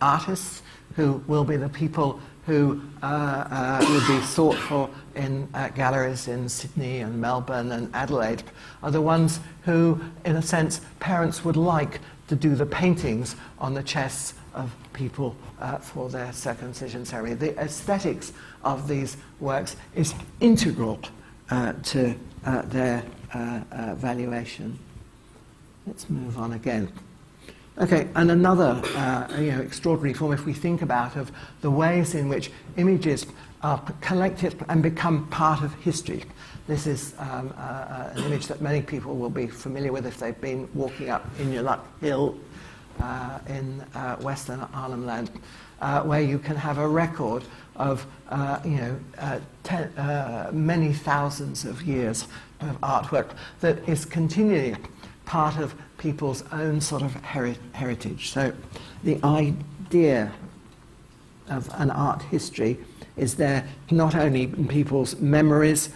artists who will be the people who would be sought for in galleries in Sydney and Melbourne and Adelaide are the ones who, in a sense, parents would like to do the paintings on the chests of people for their circumcision ceremony. The aesthetics of these works is integral to their valuation. Let's move on again. Okay, and another extraordinary form, if we think about, of the ways in which images are collected and become part of history. This is an image that many people will be familiar with if they've been walking up Inyaluk Hill in Western Arnhem Land, where you can have a record of many thousands of years of artwork that is continually part of people's own sort of heritage. So the idea of an art history is there not only in people's memories,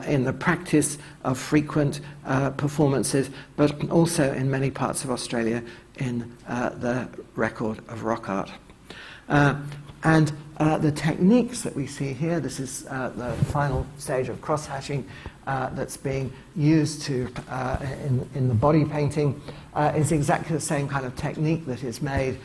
in the practice of frequent performances, but also in many parts of Australia in the record of rock art. And the techniques that we see here, this is the final stage of cross-hatching that's being used to in the body painting, is exactly the same kind of technique that is made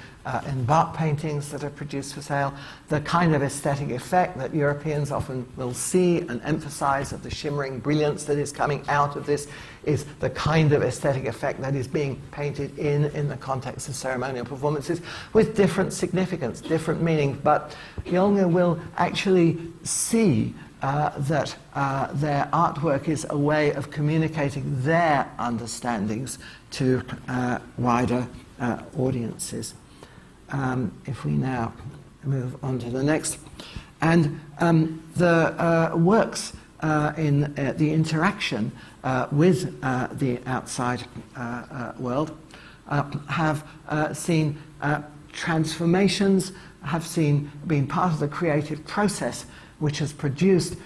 in bark paintings that are produced for sale. The kind of aesthetic effect that Europeans often will see and emphasize, of the shimmering brilliance that is coming out of this, is the kind of aesthetic effect that is being painted in the context of ceremonial performances, with different significance, different meaning. But Yolngu will actually see that their artwork is a way of communicating their understandings to wider audiences. If we now move on to the next. And the works in the interaction with the outside world have seen transformations, have been part of the creative process which has produced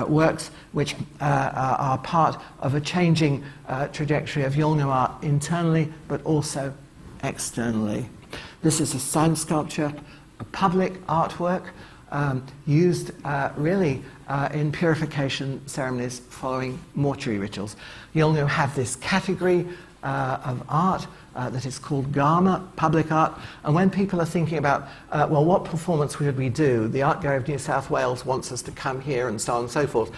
works which are part of a changing trajectory of Yolngu art internally, but also externally. This is a sand sculpture, a public artwork used really in purification ceremonies following mortuary rituals. Yolngu have this category of art that is called Gama, public art, and when people are thinking about, well, what performance should we do? The Art Gallery of New South Wales wants us to come here and so on and so forth.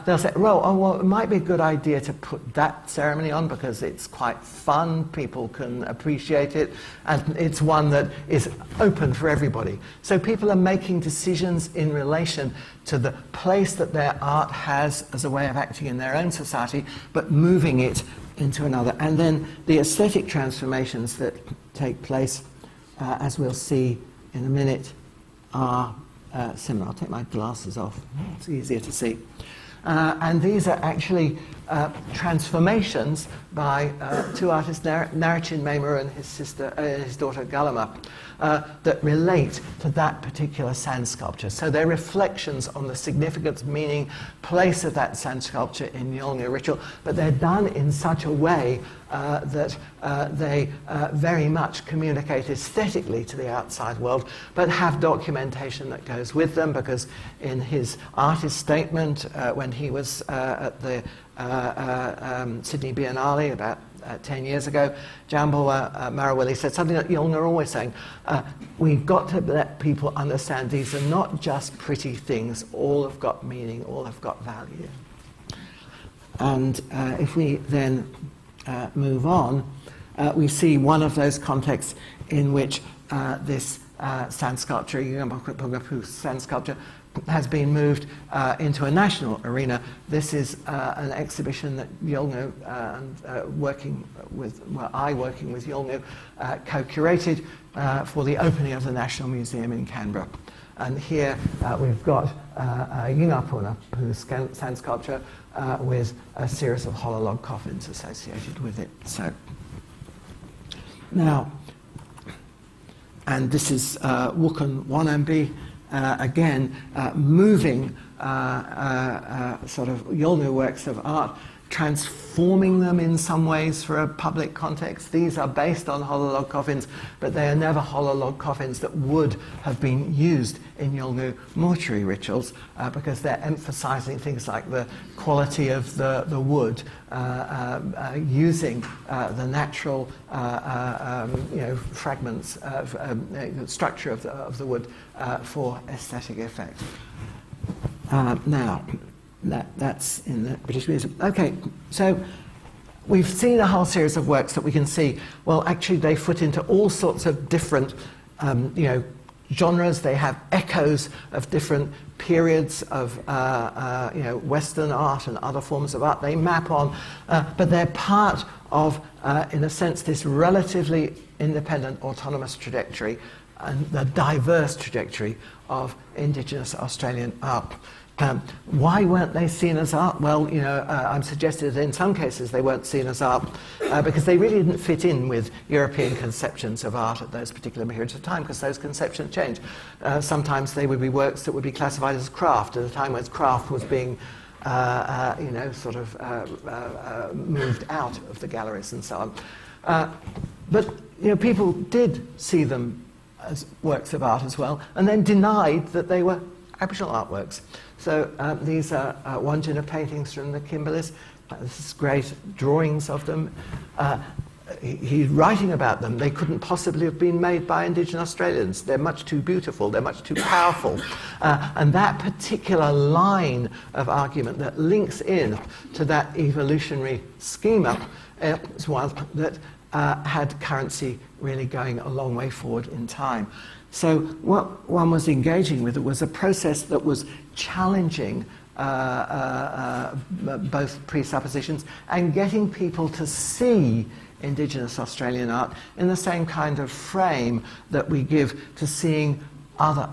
They'll say, well, it might be a good idea to put that ceremony on because it's quite fun, people can appreciate it, and it's one that is open for everybody. So people are making decisions in relation to the place that their art has as a way of acting in their own society, but moving it into another. And then the aesthetic transformations that take place, as we'll see in a minute, are similar. I'll take my glasses off, it's easier to see. And these are actually transformations by two artists, Narichin Mamer and his daughter Galama, that relate to that particular sand sculpture. So they're reflections on the significance, meaning, place of that sand sculpture in Yolngu ritual, but they're done in such a way that they very much communicate aesthetically to the outside world, but have documentation that goes with them, because in his artist statement when he was at the Sydney Biennale about 10 years ago, Jambawa Marawili said something that Yolngu are always saying, we've got to let people understand these are not just pretty things, all have got meaning, all have got value. And if we then move on, we see one of those contexts in which this sand sculpture, Yungapungapu sand sculpture, has been moved into a national arena. This is an exhibition that Yolngu working with Yolngu co-curated for the opening of the National Museum in Canberra. And here we've got a Yungapungapu sand sculpture with a series of hollow log coffins associated with it. So now, and this is Wukun Wanambi, again, moving sort of Yolngu works of art, transforming them in some ways for a public context. These are based on hollow log coffins, but they are never hollow log coffins that would have been used in Yolngu mortuary rituals, because they're emphasizing things like the quality of the wood, using the natural fragments of the structure of the wood for aesthetic effect. Now, that's in the British Museum. Okay, so we've seen a whole series of works that we can see, well, actually they foot into all sorts of different, genres. They have echoes of different periods of, Western art and other forms of art they map on, but they're part of, in a sense, this relatively independent, autonomous trajectory and the diverse trajectory of Indigenous Australian art. Why weren't they seen as art? Well, I'm suggesting that in some cases they weren't seen as art because they really didn't fit in with European conceptions of art at those particular periods of time, because those conceptions change. Sometimes they would be works that would be classified as craft at a time when craft was being moved out of the galleries and so on. But people did see them as works of art as well, and then denied that they were Aboriginal artworks. So these are Wandjina paintings from the Kimberleys. This is great drawings of them. He's writing about them. They couldn't possibly have been made by Indigenous Australians. They're much too beautiful. They're much too powerful. And that particular line of argument that links in to that evolutionary schema is one that had currency really going a long way forward in time. So what one was engaging with was a process that was challenging both presuppositions and getting people to see Indigenous Australian art in the same kind of frame that we give to seeing other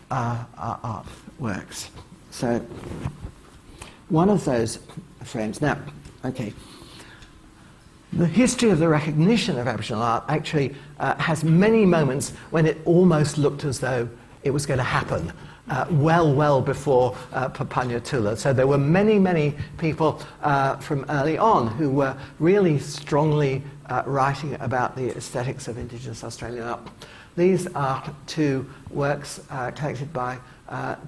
art works. So one of those frames. Now, okay. The history of the recognition of Aboriginal art actually has many moments when it almost looked as though it was going to happen, well before Papunya Tula. So there were many people from early on who were really strongly writing about the aesthetics of Indigenous Australian art. These are two works collected by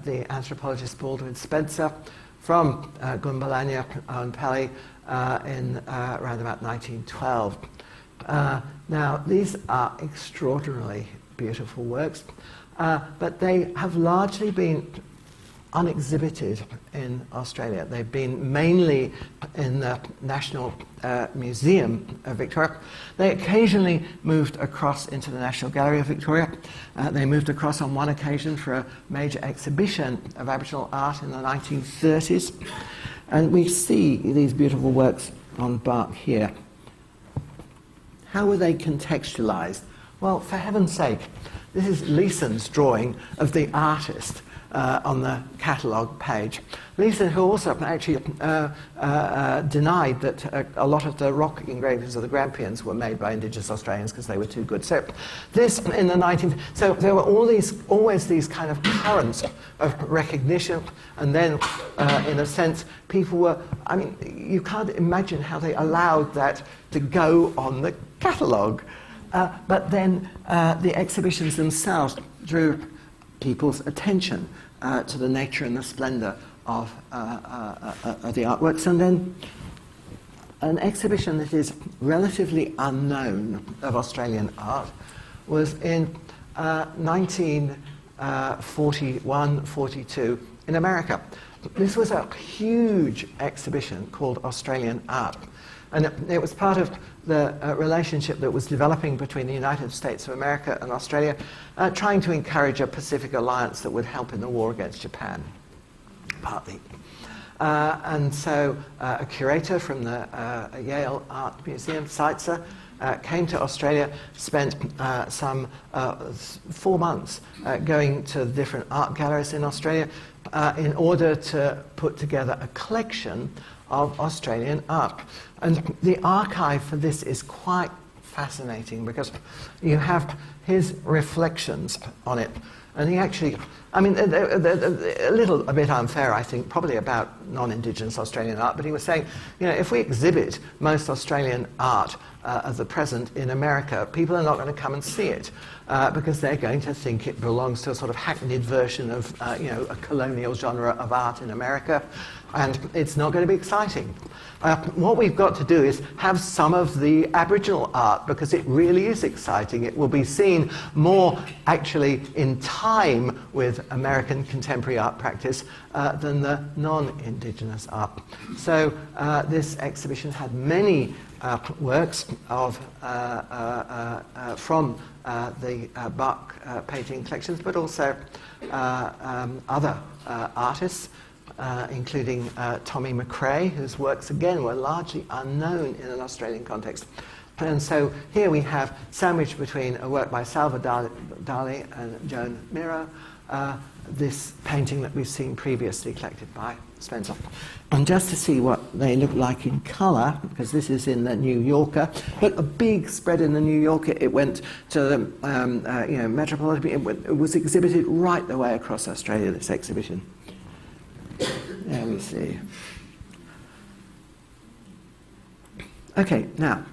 the anthropologist Baldwin Spencer from Gumbalanya and Pali in around about 1912. Now, these are extraordinarily beautiful works, but they have largely been unexhibited in Australia. They've been mainly in the National Museum of Victoria. They occasionally moved across into the National Gallery of Victoria. They moved across on one occasion for a major exhibition of Aboriginal art in the 1930s. And we see these beautiful works on bark here. How were they contextualized? Well, for heaven's sake, this is Leeson's drawing of the artist on the catalogue page. Lisa, who also actually denied that a lot of the rock engravings of the Grampians were made by Indigenous Australians because they were too good. So this in the 19th, so there were always these kind of currents of recognition, and then in a sense people were, I mean, you can't imagine how they allowed that to go on the catalogue. But then the exhibitions themselves drew people's attention to the nature and the splendour of the artworks. And then an exhibition that is relatively unknown of Australian art was in 1941-42 in America. This was a huge exhibition called Australian Art. And it was part of the relationship that was developing between the United States of America and Australia, trying to encourage a Pacific alliance that would help in the war against Japan, partly. And so a curator from the Yale Art Museum, Seitzer, came to Australia, spent some 4 months going to different art galleries in Australia in order to put together a collection of Australian art. And the archive for this is quite fascinating because you have his reflections on it. And he actually, I mean, a little a bit unfair, I think, probably about non-Indigenous Australian art, but he was saying, you know, if we exhibit most Australian art of the present in America, people are not going to come and see it because they're going to think it belongs to a sort of hackneyed version of, you know, a colonial genre of art in America, and it's not going to be exciting. What we've got to do is have some of the Aboriginal art because it really is exciting. It will be seen more actually in time with American contemporary art practice than the non-Indigenous art. So this exhibition had many works of from the Bach painting collections, but also other artists, including Tommy McRae, whose works again were largely unknown in an Australian context. And so here we have sandwiched between a work by Salvador Dali and Joan Miro, this painting that we've seen previously collected by Spencer. And just to see what they look like in colour, because this is in the New Yorker, but a big spread in the New Yorker. It went to the you know, Metropolitan. It was exhibited right the way across Australia, this exhibition. There we see. Okay, now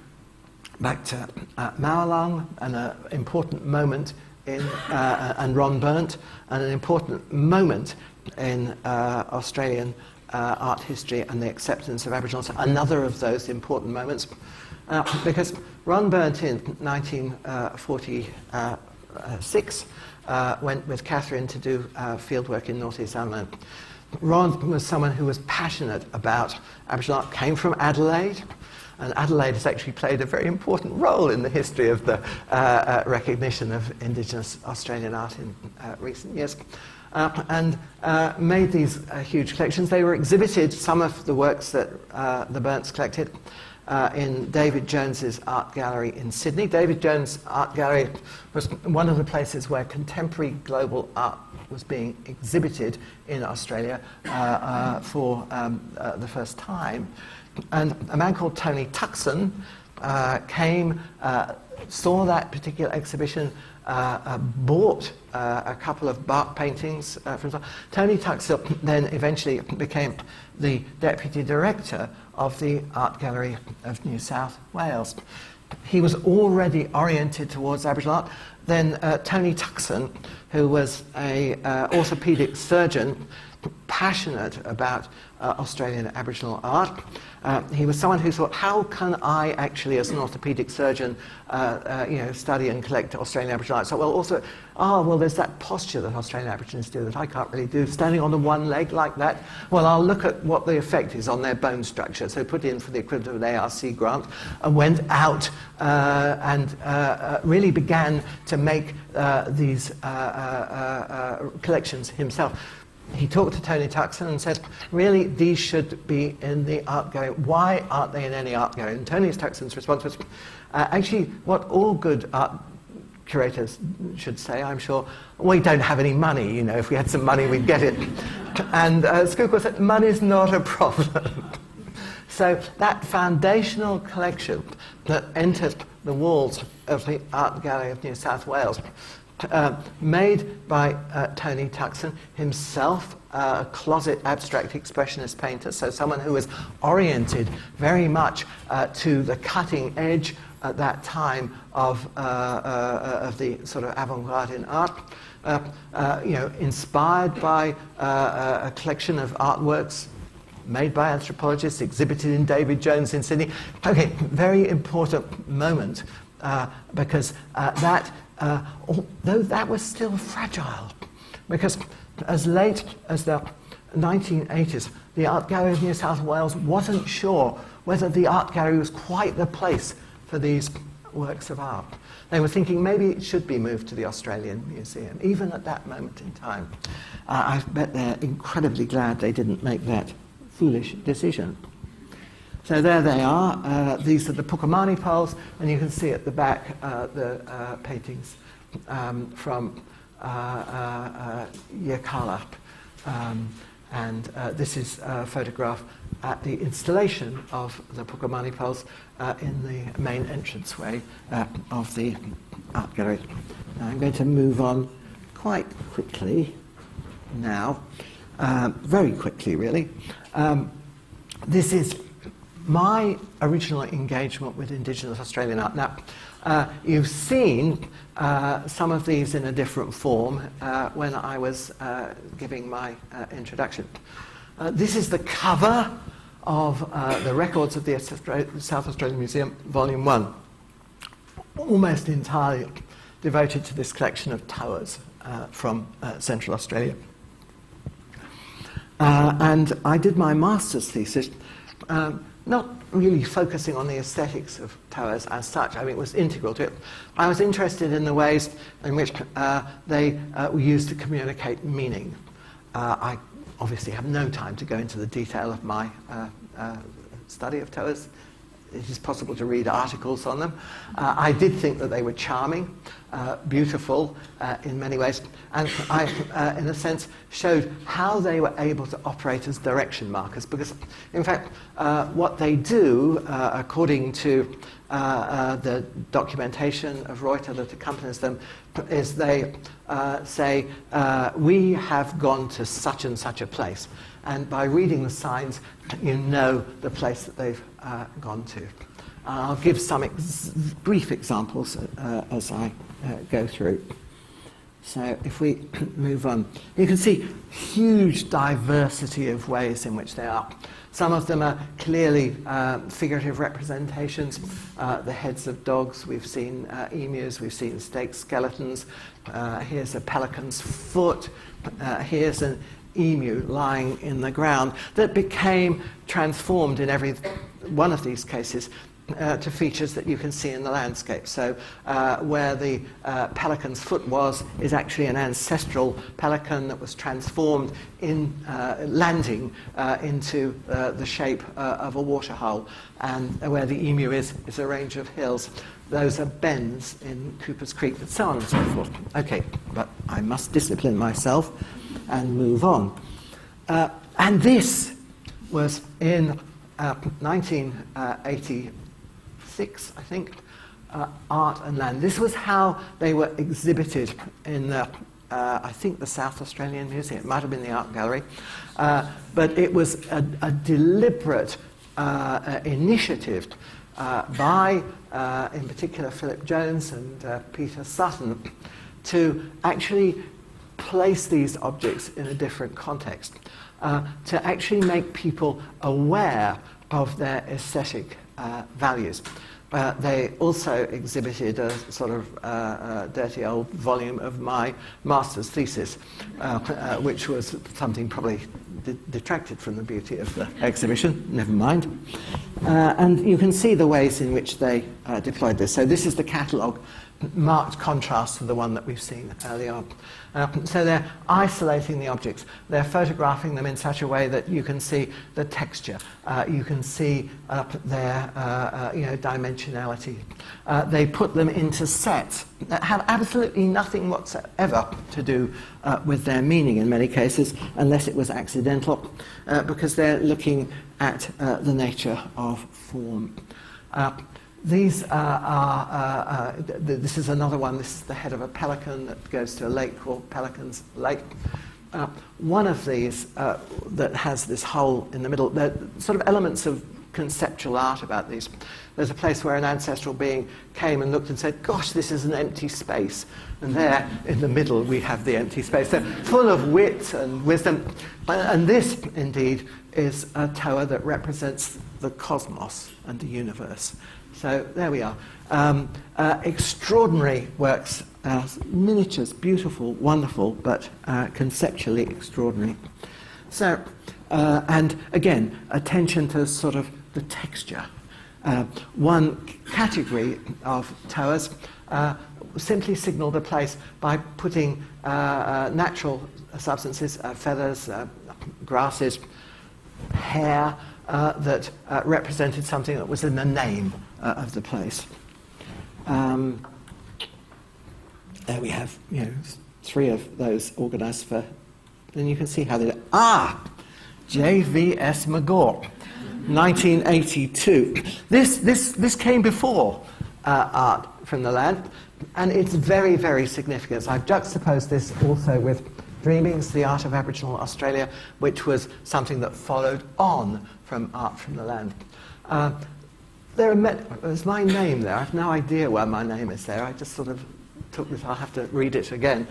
back to Mawalong and an important moment in and Ron Berndt, and an important moment in Australian art history and the acceptance of Aboriginals. Another of those important moments, because Ron Berndt in 1946 went with Catherine to do fieldwork in North East Adelaide. Ron was someone who was passionate about Aboriginal art, came from Adelaide, and Adelaide has actually played a very important role in the history of the recognition of Indigenous Australian art in recent years, and made these huge collections. They were exhibited, some of the works that the Bernts collected, in David Jones's art gallery in Sydney. David Jones' art gallery was one of the places where contemporary global art was being exhibited in Australia for the first time. And a man called Tony Tuxson came, saw that particular exhibition, bought a couple of Bach paintings from Tony Tuxson. Then eventually became the deputy director of the Art Gallery of New South Wales. He was already oriented towards Aboriginal art. Then Tony Tuxson, who was an orthopaedic surgeon, passionate about Australian Aboriginal art. He was someone who thought, how can I actually, as an orthopaedic surgeon, you know, study and collect Australian Aboriginal art? So, well, also, well, there's that posture that Australian Aborigines do that I can't really do, standing on the one leg like that. Well, I'll look at what the effect is on their bone structure. So put in for the equivalent of an ARC grant and went out and really began to make these collections himself. He talked to Tony Tuxson and said, really, these should be in the art gallery. Why aren't they in any art gallery? And Tony Tuxson's response was, actually, what all good art curators should say, I'm sure, we don't have any money, you know, if we had some money we'd get it. And Schuylkill said, money's not a problem. So that foundational collection that entered the walls of the Art Gallery of New South Wales, made by Tony Tuxton, himself a closet abstract expressionist painter, so someone who was oriented very much to the cutting edge at that time of the sort of avant-garde in art, you know, inspired by a collection of artworks made by anthropologists, exhibited in David Jones in Sydney. Okay, very important moment, because that, although that was still fragile, because as late as the 1980s, the Art Gallery of New South Wales wasn't sure whether the art gallery was quite the place for these works of art. They were thinking maybe it should be moved to the Australian Museum, even at that moment in time. I bet they're incredibly glad they didn't make that foolish decision. So there they are. These are the Pukamani poles, and you can see at the back the paintings from Yirrkala. And this is a photograph at the installation of the Pukamani poles in the main entranceway of the art gallery. Now I'm going to move on quite quickly now, very quickly really. This is my original engagement with Indigenous Australian art. Now, you've seen some of these in a different form when I was giving my introduction. This is the cover of the records of the South Australian Museum, Volume 1, almost entirely devoted to this collection of towers from Central Australia. And I did my master's thesis not really focusing on the aesthetics of towers as such. I mean, it was integral to it. I was interested in the ways in which they were used to communicate meaning. I obviously have no time to go into the detail of my study of towers. It is possible to read articles on them. I did think that they were charming, beautiful in many ways, and I, in a sense, showed how they were able to operate as direction markers, because, in fact, what they do, according to the documentation of Reuter that accompanies them, is they say, we have gone to such and such a place. And by reading the signs, you know the place that they've gone to. I'll give some brief examples as I go through. So if we move on, you can see huge diversity of ways in which they are. Some of them are clearly figurative representations. The heads of dogs, we've seen emus, we've seen stake skeletons. Here's a pelican's foot. Here's an emu lying in the ground that became transformed in every one of these cases to features that you can see in the landscape. So where the pelican's foot was is actually an ancestral pelican that was transformed in landing into the shape of a waterhole, and where the emu is a range of hills. Those are bends in Cooper's Creek, and so on and so forth. Okay, but I must discipline myself and move on. And this was in 1986, I think, Art and Land. This was how they were exhibited in the, I think, the South Australian Museum. It might have been the Art Gallery. But it was a deliberate initiative by, in particular, Philip Jones and Peter Sutton to actually place these objects in a different context, to actually make people aware of their aesthetic values. They also exhibited a sort of dirty old volume of my master's thesis, which was something probably detracted from the beauty of the exhibition, never mind. And you can see the ways in which they deployed this. So this is the catalogue marked contrast to the one that we've seen earlier on. So they're isolating the objects. They're photographing them in such a way that you can see the texture. You can see their dimensionality. They put them into sets that have absolutely nothing whatsoever to do with their meaning in many cases, unless it was accidental, because they're looking at the nature of form. These this is another one. This is the head of a pelican that goes to a lake called Pelican's Lake. One of these that has this hole in the middle, there are sort of elements of conceptual art about these. There's a place where an ancestral being came and looked and said, gosh, this is an empty space. And there in the middle we have the empty space. So full of wit and wisdom. And this, indeed, is a tower that represents the cosmos and the universe. So there we are. Extraordinary works, miniatures, beautiful, wonderful, but conceptually extraordinary. So, and again, attention to sort of the texture. One category of towers simply signalled a place by putting natural substances, feathers, grasses, hair, that represented something that was in the name of the place. There we have, three of those organised for, and you can see how they do. JVS Mcgaw, 1982. This came before Art from the Land, and it's very, very significant. So I've juxtaposed this also with Dreamings, the Art of Aboriginal Australia, which was something that followed on from Art from the Land. There's my name there. I have no idea why my name is there. I just sort of took this. I'll have to read it again.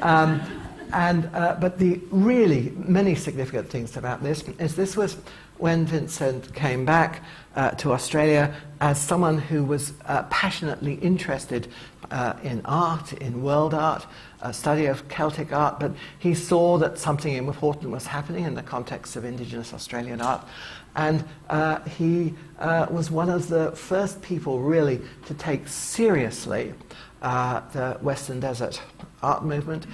But the really many significant things about this is this was when Vincent came back to Australia as someone who was passionately interested in art, in world art, a study of Celtic art, but he saw that something important was happening in the context of Indigenous Australian art. And he was one of the first people really to take seriously the Western Desert art movement,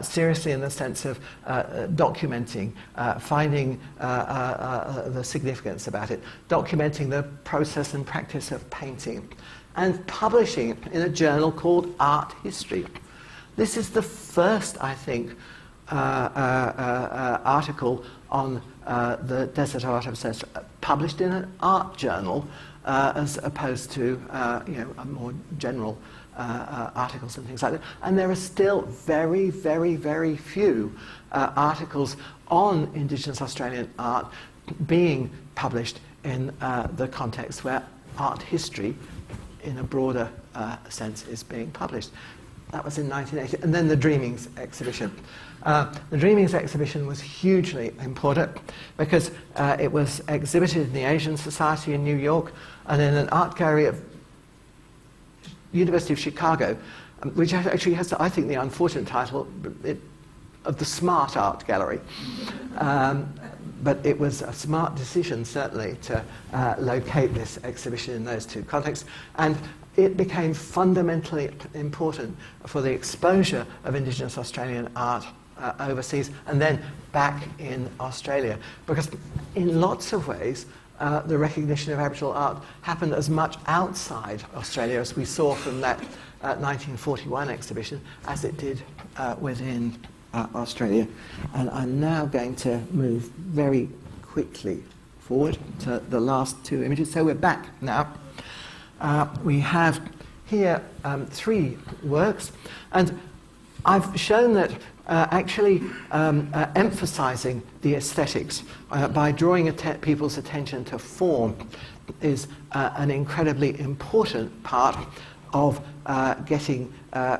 seriously in the sense of documenting, finding the significance about it, documenting the process and practice of painting, and publishing it in a journal called Art History. This is the first, I think, article on the desert art of Australia published in an art journal, as opposed to a more general articles and things like that. And there are still very, very, very few articles on Indigenous Australian art being published in the context where art history, in a broader sense, is being published. That was in 1980. And then the Dreamings exhibition. The Dreamings exhibition was hugely important because it was exhibited in the Asian Society in New York and in an art gallery at University of Chicago, which actually has, I think, the unfortunate title of the Smart Art Gallery. But it was a smart decision, certainly, to locate this exhibition in those two contexts. And it became fundamentally important for the exposure of Indigenous Australian art overseas and then back in Australia. Because in lots of ways, the recognition of Aboriginal art happened as much outside Australia, as we saw from that 1941 exhibition, as it did within Australia. And I'm now going to move very quickly forward to the last two images. So we're back now. We have here three works, and I've shown that actually emphasizing the aesthetics by drawing people's attention to form is an incredibly important part of getting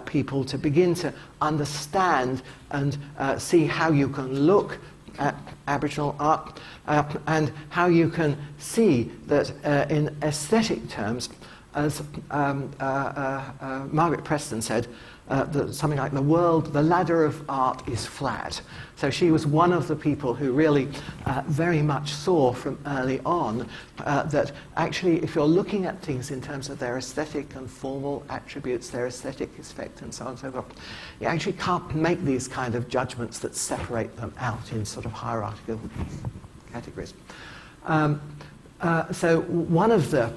people to begin to understand and see how you can look at Aboriginal art and how you can see that in aesthetic terms, as Margaret Preston said, something like the ladder of art is flat. So she was one of the people who really very much saw from early on that actually if you're looking at things in terms of their aesthetic and formal attributes, their aesthetic effect and so on and so forth, you actually can't make these kind of judgments that separate them out in sort of hierarchical categories. So one of the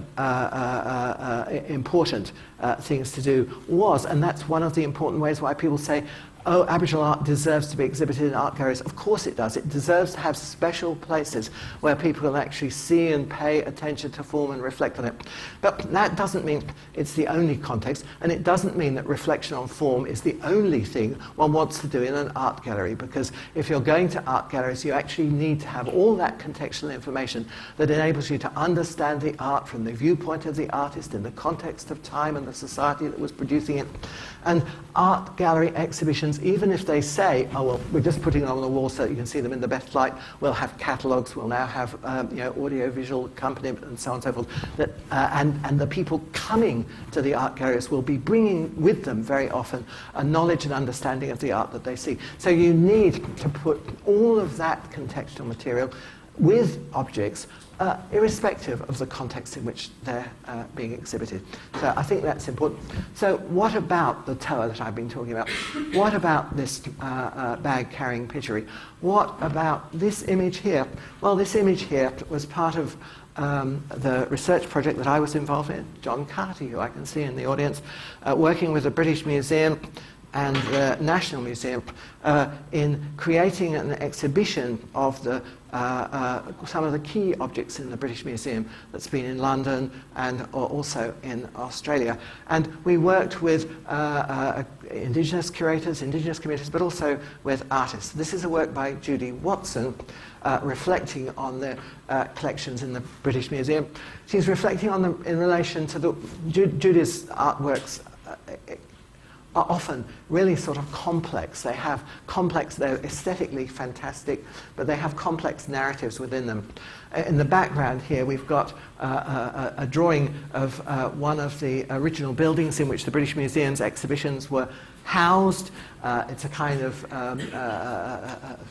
important things to do was, and that's one of the important ways why people say, oh, Aboriginal art deserves to be exhibited in art galleries. Of course it does. It deserves to have special places where people can actually see and pay attention to form and reflect on it. But that doesn't mean it's the only context, and it doesn't mean that reflection on form is the only thing one wants to do in an art gallery, because if you're going to art galleries, you actually need to have all that contextual information that enables you to understand the art from the viewpoint of the artist in the context of time and the society that was producing it. And art gallery exhibitions, even if they say, oh, well, we're just putting them on the wall so that you can see them in the best light, we'll have catalogues, we'll now have audio-visual accompaniment and so on and so forth, that, and the people coming to the art galleries will be bringing with them very often a knowledge and understanding of the art that they see. So you need to put all of that contextual material with objects irrespective of the context in which they're being exhibited. So I think that's important. So what about the toa that I've been talking about? What about this bag carrying pitchery? What about this image here? Well, this image here was part of the research project that I was involved in, John Carty, who I can see in the audience, working with the British Museum and the National Museum in creating an exhibition of the some of the key objects in the British Museum that's been in London and also in Australia. And we worked with Indigenous curators, Indigenous communities, but also with artists. This is a work by Judy Watson reflecting on the collections in the British Museum. She's reflecting on them in relation to the Judy's artworks are often really sort of complex. They have complex, they're aesthetically fantastic, but they have complex narratives within them. In the background here, we've got a drawing of one of the original buildings in which the British Museum's exhibitions were housed. It's a kind of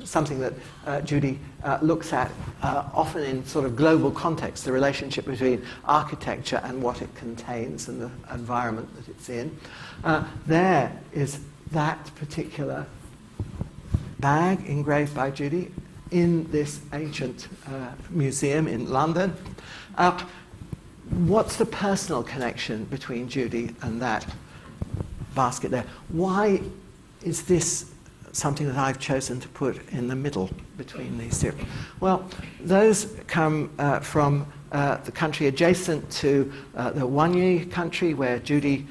something that Judy looks at often in sort of global context, the relationship between architecture and what it contains and the environment that it's in. There is that particular bag engraved by Judy in this ancient museum in London. What's the personal connection between Judy and that basket there? Why is this something that I've chosen to put in the middle between these two? Well, those come from the country adjacent to the Wanyi country where Judy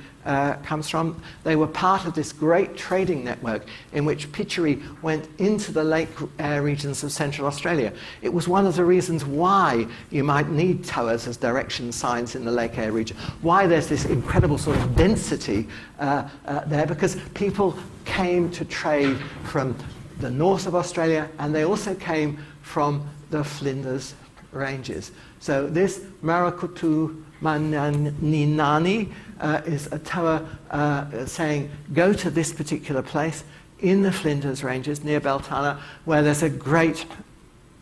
comes from. They were part of this great trading network in which pitchery went into the lake regions of Central Australia. It was one of the reasons why you might need toas as direction signs in the lake air region, why there's this incredible sort of density there, because people came to trade from the north of Australia and they also came from the Flinders Ranges. So this Marakutu Mananinani is a toa saying, go to this particular place in the Flinders Ranges near Beltana where there's a great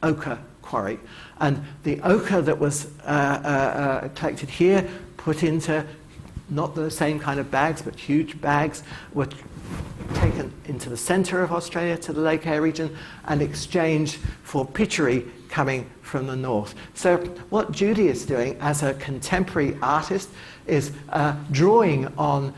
ochre quarry. And the ochre that was collected here, put into not the same kind of bags, but huge bags, were taken into the centre of Australia to the Lake Eyre region and exchanged for pitchery coming from the north. So what Judy is doing as a contemporary artist is drawing on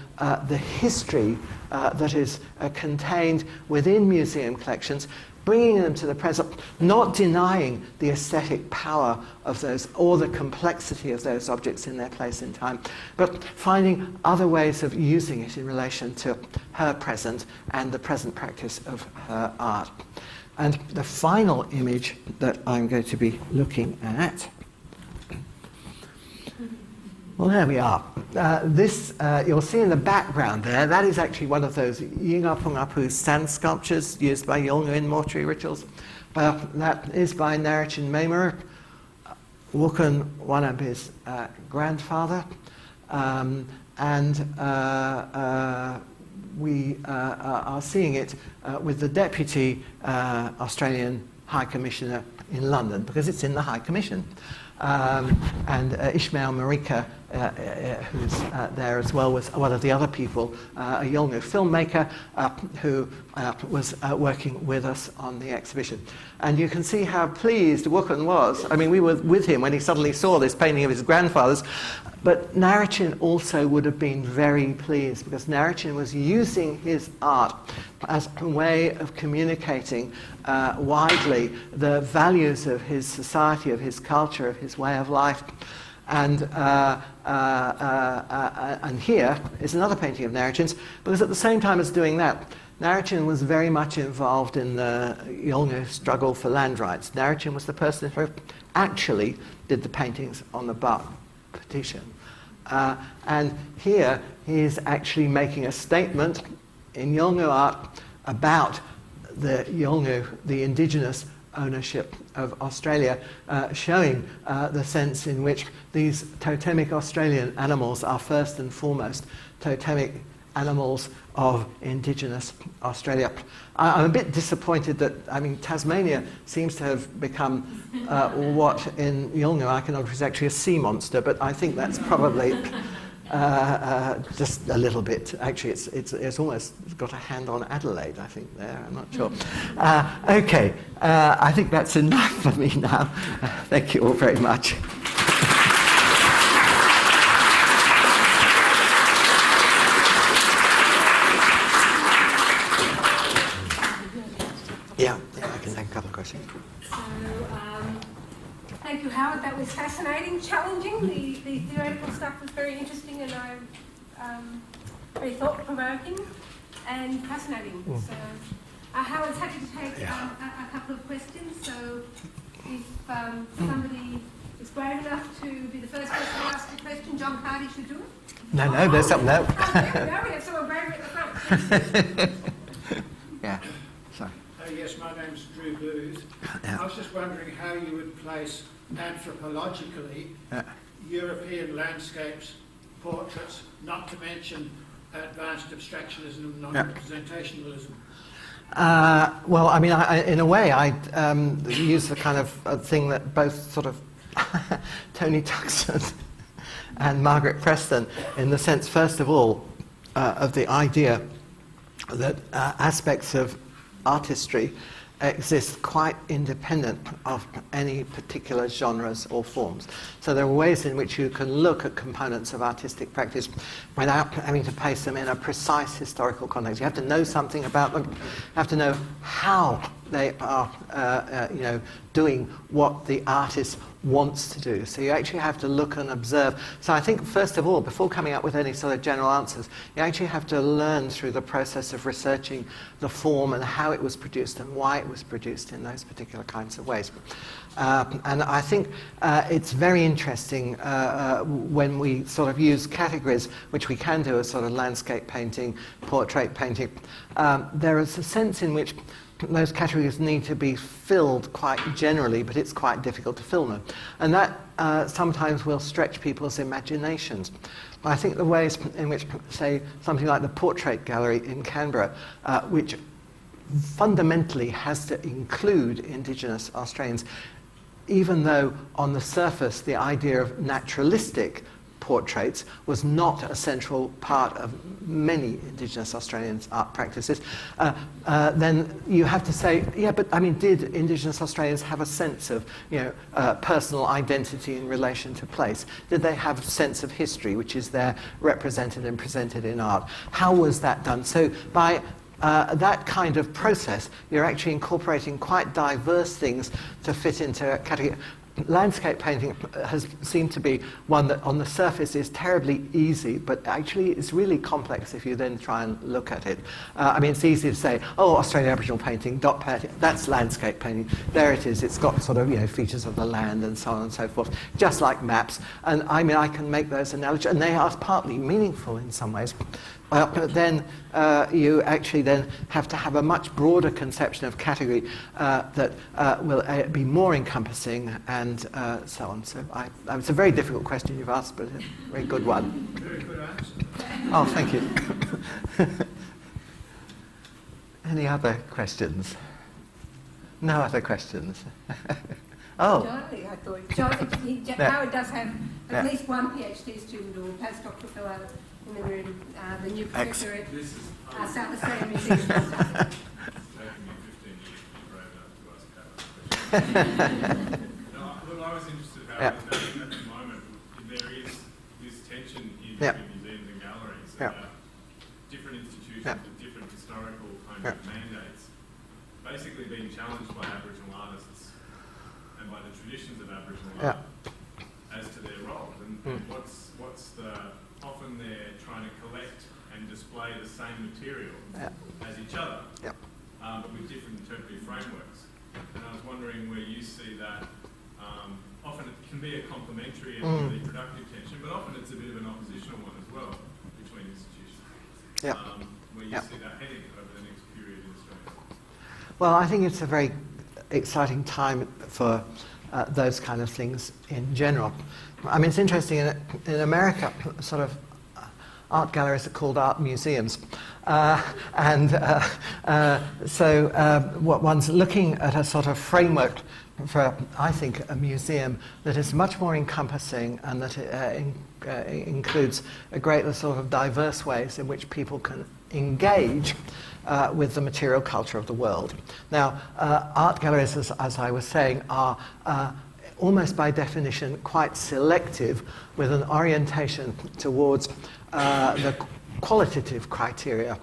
the history that is contained within museum collections, bringing them to the present, not denying the aesthetic power of those or the complexity of those objects in their place in time, but finding other ways of using it in relation to her present and the present practice of her art. And the final image that I'm going to be looking at, well, there we are. This, you'll see in the background there, that is actually one of those Yingapungapu sand sculptures used by Yolngu in mortuary rituals. That is by Narichin Maimur, Wukun Wanabe's grandfather. we are seeing it with the Deputy Australian High Commissioner in London, because it's in the High Commission. And Ishmael Marika, who's there as well, was one of the other people, a Yolngu filmmaker who was working with us on the exhibition. And you can see how pleased Wukun was. I mean, we were with him when he suddenly saw this painting of his grandfather's. But Narrachin also would have been very pleased, because Narrachin was using his art as a way of communicating widely the values of his society, of his culture, of his way of life. And here is another painting of Narrachin's, because at the same time as doing that, Narrachin was very much involved in the Yolngu struggle for land rights. Narrachin was the person who actually did the paintings on the bark petition. And here he is actually making a statement in Yolngu art about the Yolngu, the Indigenous ownership of Australia, showing the sense in which these totemic Australian animals are first and foremost totemic animals of Indigenous Australia. I'm a bit disappointed that, I mean, Tasmania seems to have become what in Yolngu iconography is actually a sea monster, but I think that's probably just a little bit. Actually, it's almost got a hand on Adelaide, I think, there. I'm not sure. Okay, I think that's enough for me now. Thank you all very much. Yeah, I can take a couple of questions. So, thank you, Howard. That was fascinating, challenging. The theoretical stuff was very interesting and very thought-provoking and fascinating. So, Howard's happy to take a couple of questions. So, if somebody is brave enough to be the first person to ask a question, John Hardy should do it. No, there's something there. No, we have someone braver at the front. Yeah, sorry. Yes, my name's Drew Booth. Yeah. I was just wondering how you would place anthropologically European landscapes, portraits, not to mention advanced abstractionism and non-representationalism. Well, I mean, in a way, I use the kind of thing that both sort of Tony Tuxton and Margaret Preston, in the sense, first of all, of the idea that aspects of artistry exist quite independent of any particular genres or forms. So there are ways in which you can look at components of artistic practice without having to place them in a precise historical context. You have to know something about them. You have to know how they are, doing what the artist wants to do. So you actually have to look and observe. So I think, first of all, before coming up with any sort of general answers, you actually have to learn through the process of researching the form and how it was produced and why it was produced in those particular kinds of ways. And I think it's very interesting when we sort of use categories, which we can do as sort of landscape painting, portrait painting. There is a sense in which those categories need to be filled quite generally, but it's quite difficult to fill them. And that sometimes will stretch people's imaginations. I think the ways in which, say, something like the Portrait Gallery in Canberra, which fundamentally has to include Indigenous Australians, even though on the surface the idea of naturalistic portraits was not a central part of many Indigenous Australians' art practices, then you have to say, yeah, but I mean, did Indigenous Australians have a sense of, personal identity in relation to place? Did they have a sense of history, which is there represented and presented in art? How was that done? So by that kind of process, you're actually incorporating quite diverse things to fit into a category. Landscape painting has seemed to be one that on the surface is terribly easy, but actually it's really complex if you then try and look at it. I mean, it's easy to say, oh, Australian Aboriginal painting, dot painting, that's landscape painting. There it is. It's got sort of, features of the land and so on and so forth, just like maps. And I mean, I can make those analogies, and they are partly meaningful in some ways. But then you actually then have to have a much broader conception of category that will be more encompassing and so on. So it's a very difficult question you've asked, but a very good one. Very good answer. Oh, thank you. Any other questions? No other questions. Oh. Johnny, I thought. Howard does have at least one PhD student or postdoctoral fellow in the room, the new professor at South Australian Museum. It's taken me 15 years to be brave enough to ask Howard. No, look, I was interested, Howard, at the moment there is this tension in museums and galleries about different institutions with different historical kind of mandates basically being challenged by Aboriginal artists and by the traditions of Aboriginal art as to their roles. And what's the, often they're trying to collect and display the same material as each other, but with different interpretive frameworks. And I was wondering where you see that. Often it can be a complementary and really productive tension, but often it's a bit of an oppositional one as well between institutions. Where you see that heading over the next period in Australia. Well, I think it's a very exciting time for those kind of things in general. I mean, it's interesting, in America, sort of art galleries are called art museums. So what one's looking at a sort of framework for, I think, a museum that is much more encompassing and that includes a great sort of diverse ways in which people can engage with the material culture of the world. Now, art galleries, as I was saying, are almost by definition quite selective, with an orientation towards the qualitative criteria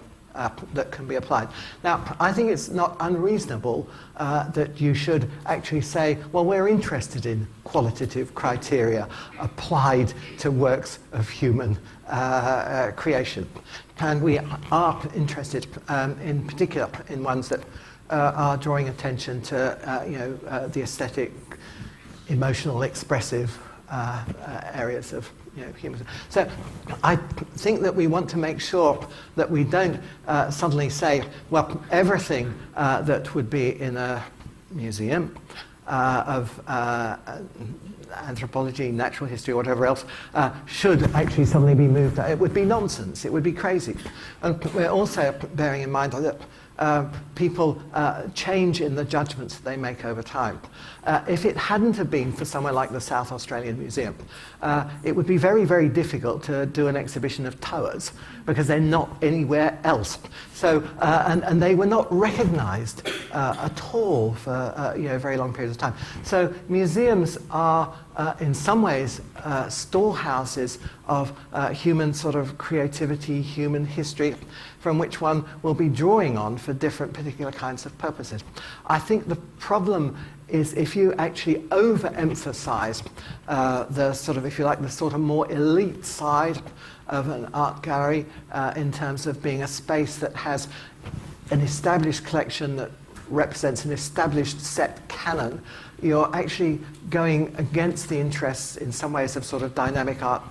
that can be applied. Now, I think it's not unreasonable that you should actually say, well, we're interested in qualitative criteria applied to works of human creation. And we are interested in particular in ones that are drawing attention to the aesthetic, emotional, expressive areas of human. So I think that we want to make sure that we don't suddenly say, well, everything that would be in a museum of anthropology, natural history, whatever else, should actually suddenly be moved. It would be nonsense. It would be crazy. And we're also bearing in mind that people change in the judgments that they make over time. If it hadn't have been for somewhere like the South Australian Museum, it would be very, very difficult to do an exhibition of towers because they're not anywhere else. So, and they were not recognised at all for very long periods of time. So museums are in some ways storehouses of human sort of creativity, human history, from which one will be drawing on for different particular kinds of purposes. I think the problem is if you actually overemphasize the sort of, if you like, the sort of more elite side of an art gallery in terms of being a space that has an established collection that represents an established set canon, you're actually going against the interests in some ways of sort of dynamic art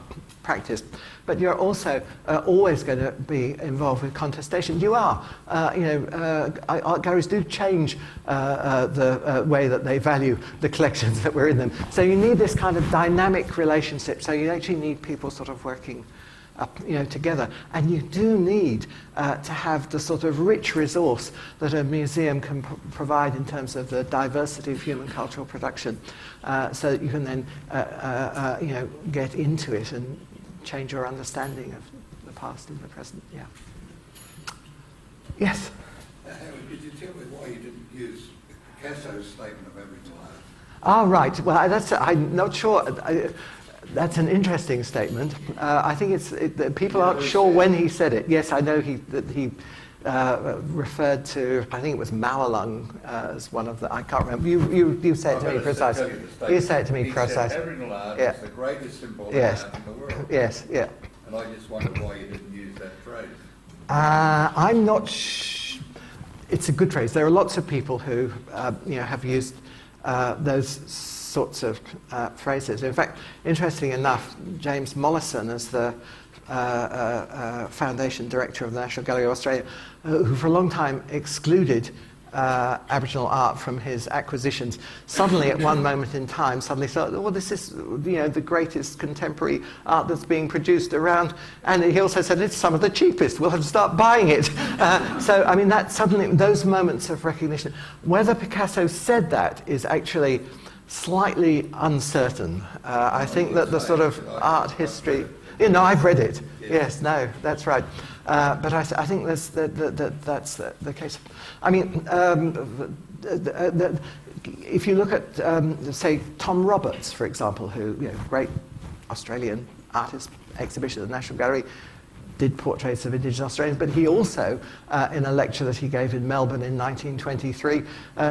practice. But you're also always going to be involved with contestation. You are. Art galleries do change the way that they value the collections that were in them. So you need this kind of dynamic relationship. So you actually need people sort of working together. And you do need to have the sort of rich resource that a museum can provide in terms of the diversity of human cultural production, so that you can then get into it and change your understanding of the past and the present. Yeah. Yes? Howard, could you tell me why you didn't use Picasso's statement of Aboriginal art? Oh, right. Well, I'm not sure. That's an interesting statement. I think people aren't sure when he said it. Yes, I know that he referred to, I think it was Mawalung as one of the, I can't remember. You say it to me precisely. You say it to me precisely. Aboriginal art is the greatest symbol of art in the world. Yes, yeah. And I just wonder why you didn't use that phrase. I'm not it's a good phrase. There are lots of people who have used those sorts of phrases. In fact, interestingly enough, James Mollison, as the foundation director of the National Gallery of Australia, who for a long time excluded Aboriginal art from his acquisitions, suddenly at one moment in time suddenly thought, well, this is the greatest contemporary art that's being produced around, and he also said it's some of the cheapest, we'll have to start buying it. So I mean, that suddenly, those moments of recognition, whether Picasso said that is actually slightly uncertain. I think that the sort of art history, I've read it. Yes, no, that's right. But I think that's the case. I mean, if you look at, say, Tom Roberts, for example, who, great Australian artist, exhibition at the National Gallery, did portraits of Indigenous Australians, but he also, in a lecture that he gave in Melbourne in 1923,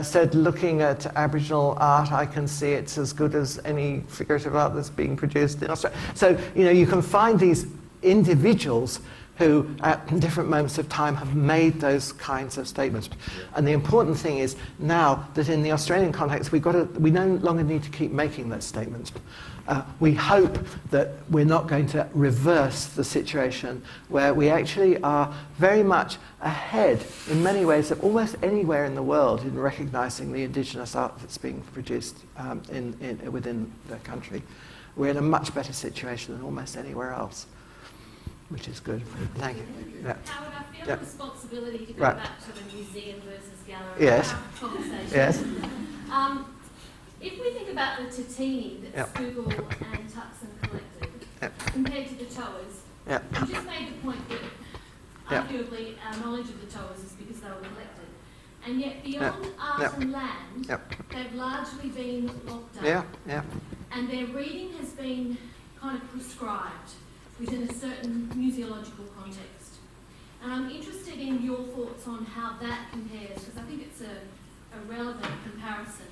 said, looking at Aboriginal art, I can see it's as good as any figurative art that's being produced in Australia. So, you can find these individuals who at different moments of time have made those kinds of statements. And the important thing is now that in the Australian context, we no longer need to keep making those statements. We hope that we're not going to reverse the situation where we actually are very much ahead in many ways of almost anywhere in the world in recognising the Indigenous art that's being produced within the country. We're in a much better situation than almost anywhere else, which is good. Thank you. Yeah. Howard, I feel a responsibility to go back to the museum versus gallery conversation. Yes. If we think about the Tatini that Scougal and Tuxon collected, compared to the Towers, you just made the point that arguably our knowledge of the Towers is because they were collected. And yet beyond art and land, they've largely been locked up. And their reading has been kind of prescribed within a certain museological context. And I'm interested in your thoughts on how that compares, because I think it's a relevant comparison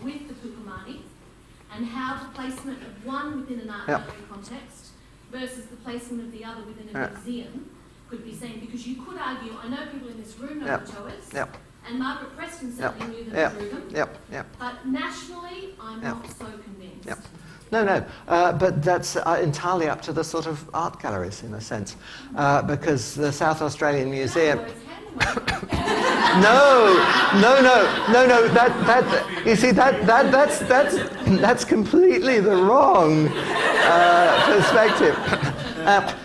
with the Pukumani, and how the placement of one within an art gallery context versus the placement of the other within a museum could be seen. Because you could argue, I know people in this room know the Towers, and Margaret Preston certainly knew them and drew them, but nationally I'm not so convinced. No, but that's entirely up to the sort of art galleries in a sense, because the South Australian Museum. No. That you see that's completely the wrong perspective.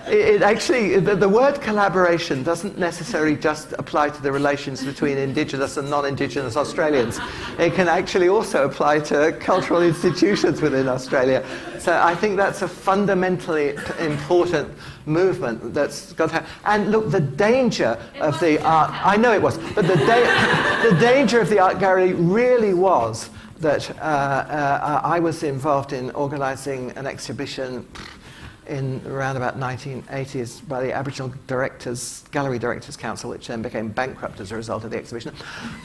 It actually, the word collaboration doesn't necessarily just apply to the relations between Indigenous and non-Indigenous Australians. It can actually also apply to cultural institutions within Australia. So I think that's a fundamentally important movement that's got to happen. And look, the danger of the art, I know it was, but the danger of the art gallery really was that I was involved in organising an exhibition in around about 1980s by the Aboriginal Gallery Directors Council, which then became bankrupt as a result of the exhibition.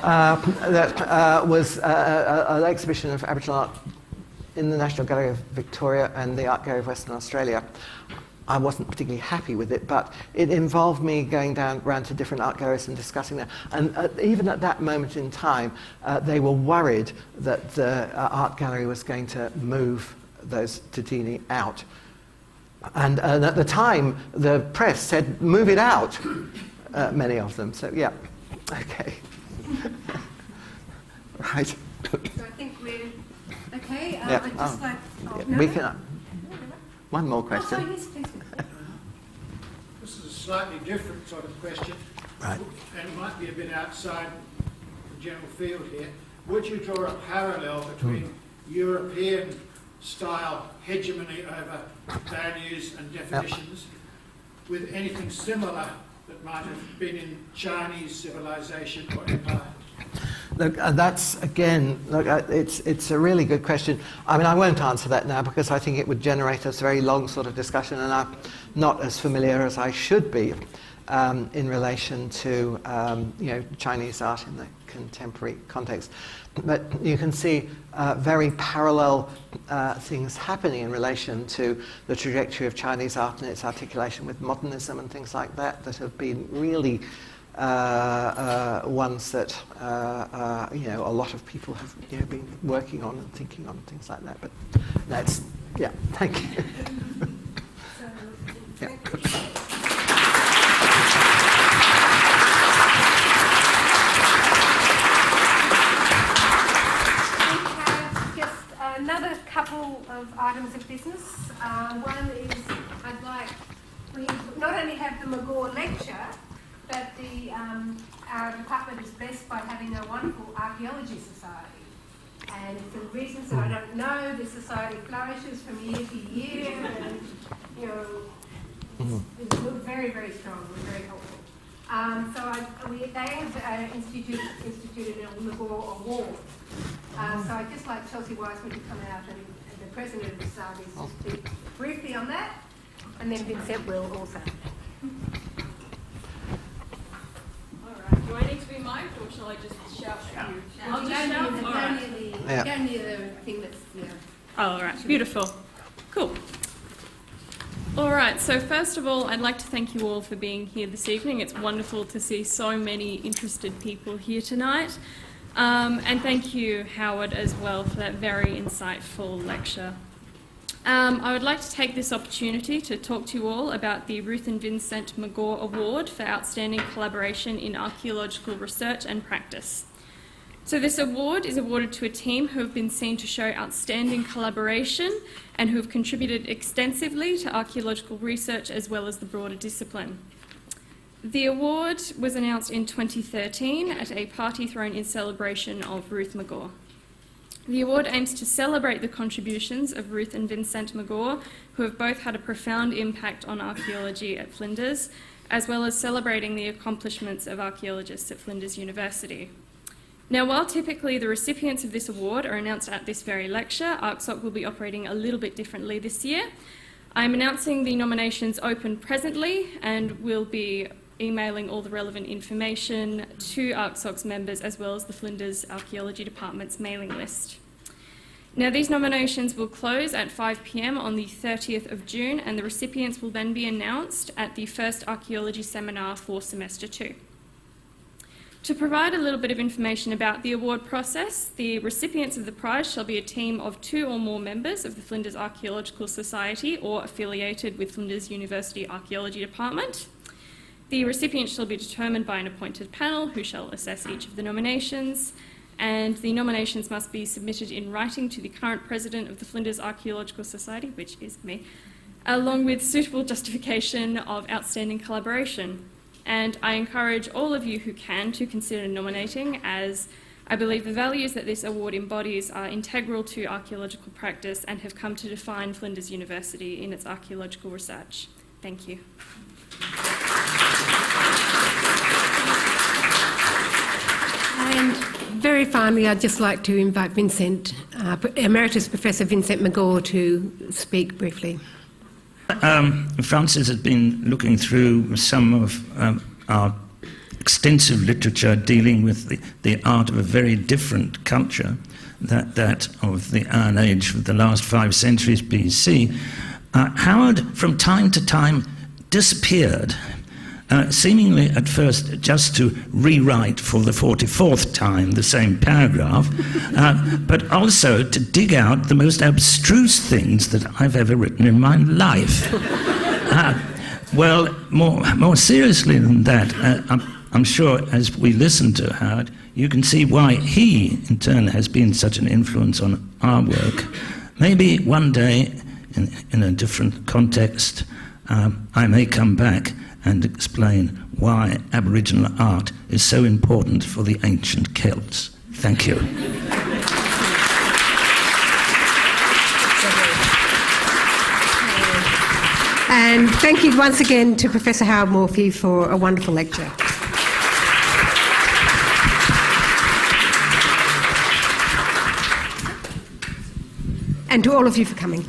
That was an exhibition of Aboriginal art in the National Gallery of Victoria and the Art Gallery of Western Australia. I wasn't particularly happy with it, but it involved me going around to different art galleries and discussing that. And even at that moment in time, they were worried that the art gallery was going to move those Tatini out. And at the time, the press said, move it out, many of them. So, yeah, okay. Right. So I think we're okay. I'd just like... we can... one more question. Oh, yes, please. This is a slightly different sort of question. Right. And it might be a bit outside the general field here. Would you draw a parallel between European style hegemony over values and definitions with anything similar that might have been in Chinese civilization or empire? Look, that's, again, it's a really good question. I mean, I won't answer that now because I think it would generate a very long sort of discussion, and I'm not as familiar as I should be in relation to, Chinese art in the contemporary context. But you can see very parallel things happening in relation to the trajectory of Chinese art and its articulation with modernism and things like that that have been really ones that a lot of people have been working on and thinking on and things like that. But that's thank you. Yeah. couple of items of business. One is we not only have the Mcgaw lecture, but our department is blessed by having a wonderful Archaeology Society. And for reasons that I don't know, the society flourishes from year to year, and it's very, very strong and very helpful. They have instituted a Mcgaw Award. So I'd just like Chelsea Wiseman to come out and the president of the society to speak briefly on that, and then Vincent will also. Do I need to be mic'd, or shall I just shout at you? I'll just shout. Go near the thing that's Oh, all right. Beautiful. Cool. All right. So first of all, I'd like to thank you all for being here this evening. It's wonderful to see so many interested people here tonight. And thank you, Howard, as well, for that very insightful lecture. I would like to take this opportunity to talk to you all about the Ruth and Vincent Mcgaw Award for Outstanding Collaboration in Archaeological Research and Practice. So this award is awarded to a team who have been seen to show outstanding collaboration and who have contributed extensively to archaeological research as well as the broader discipline. The award was announced in 2013 at a party thrown in celebration of Ruth Mcgaw. The award aims to celebrate the contributions of Ruth and Vincent Mcgaw, who have both had a profound impact on archaeology at Flinders, as well as celebrating the accomplishments of archaeologists at Flinders University. Now, while typically the recipients of this award are announced at this very lecture, ArcSoc will be operating a little bit differently this year. I'm announcing the nominations open presently and will be emailing all the relevant information to ArcSoc's members as well as the Flinders Archaeology Department's mailing list. Now, these nominations will close at 5 p.m. on the 30th of June, and the recipients will then be announced at the first Archaeology seminar for Semester 2. To provide a little bit of information about the award process, the recipients of the prize shall be a team of 2 or more members of the Flinders Archaeological Society or affiliated with Flinders University Archaeology Department. The recipients shall be determined by an appointed panel who shall assess each of the nominations, and the nominations must be submitted in writing to the current president of the Flinders Archaeological Society, which is me, along with suitable justification of outstanding collaboration. And I encourage all of you who can to consider nominating, as I believe the values that this award embodies are integral to archaeological practice and have come to define Flinders University in its archaeological research. Thank you. And very finally, I'd just like to invite Vincent, Emeritus Professor Vincent Mcgaw, to speak briefly. Francis has been looking through some of our extensive literature dealing with the art of a very different culture, that of the Iron Age of the last 5 centuries BC. Howard, from time to time, disappeared, seemingly at first just to rewrite for the 44th time the same paragraph, but also to dig out the most abstruse things that I've ever written in my life. Well, more seriously than that, I'm sure as we listen to Howard, you can see why he, in turn, has been such an influence on our work. Maybe one day, in a different context, I may come back and explain why Aboriginal art is so important for the ancient Celts. Thank you. And thank you once again to Professor Howard Morphy for a wonderful lecture. And to all of you for coming.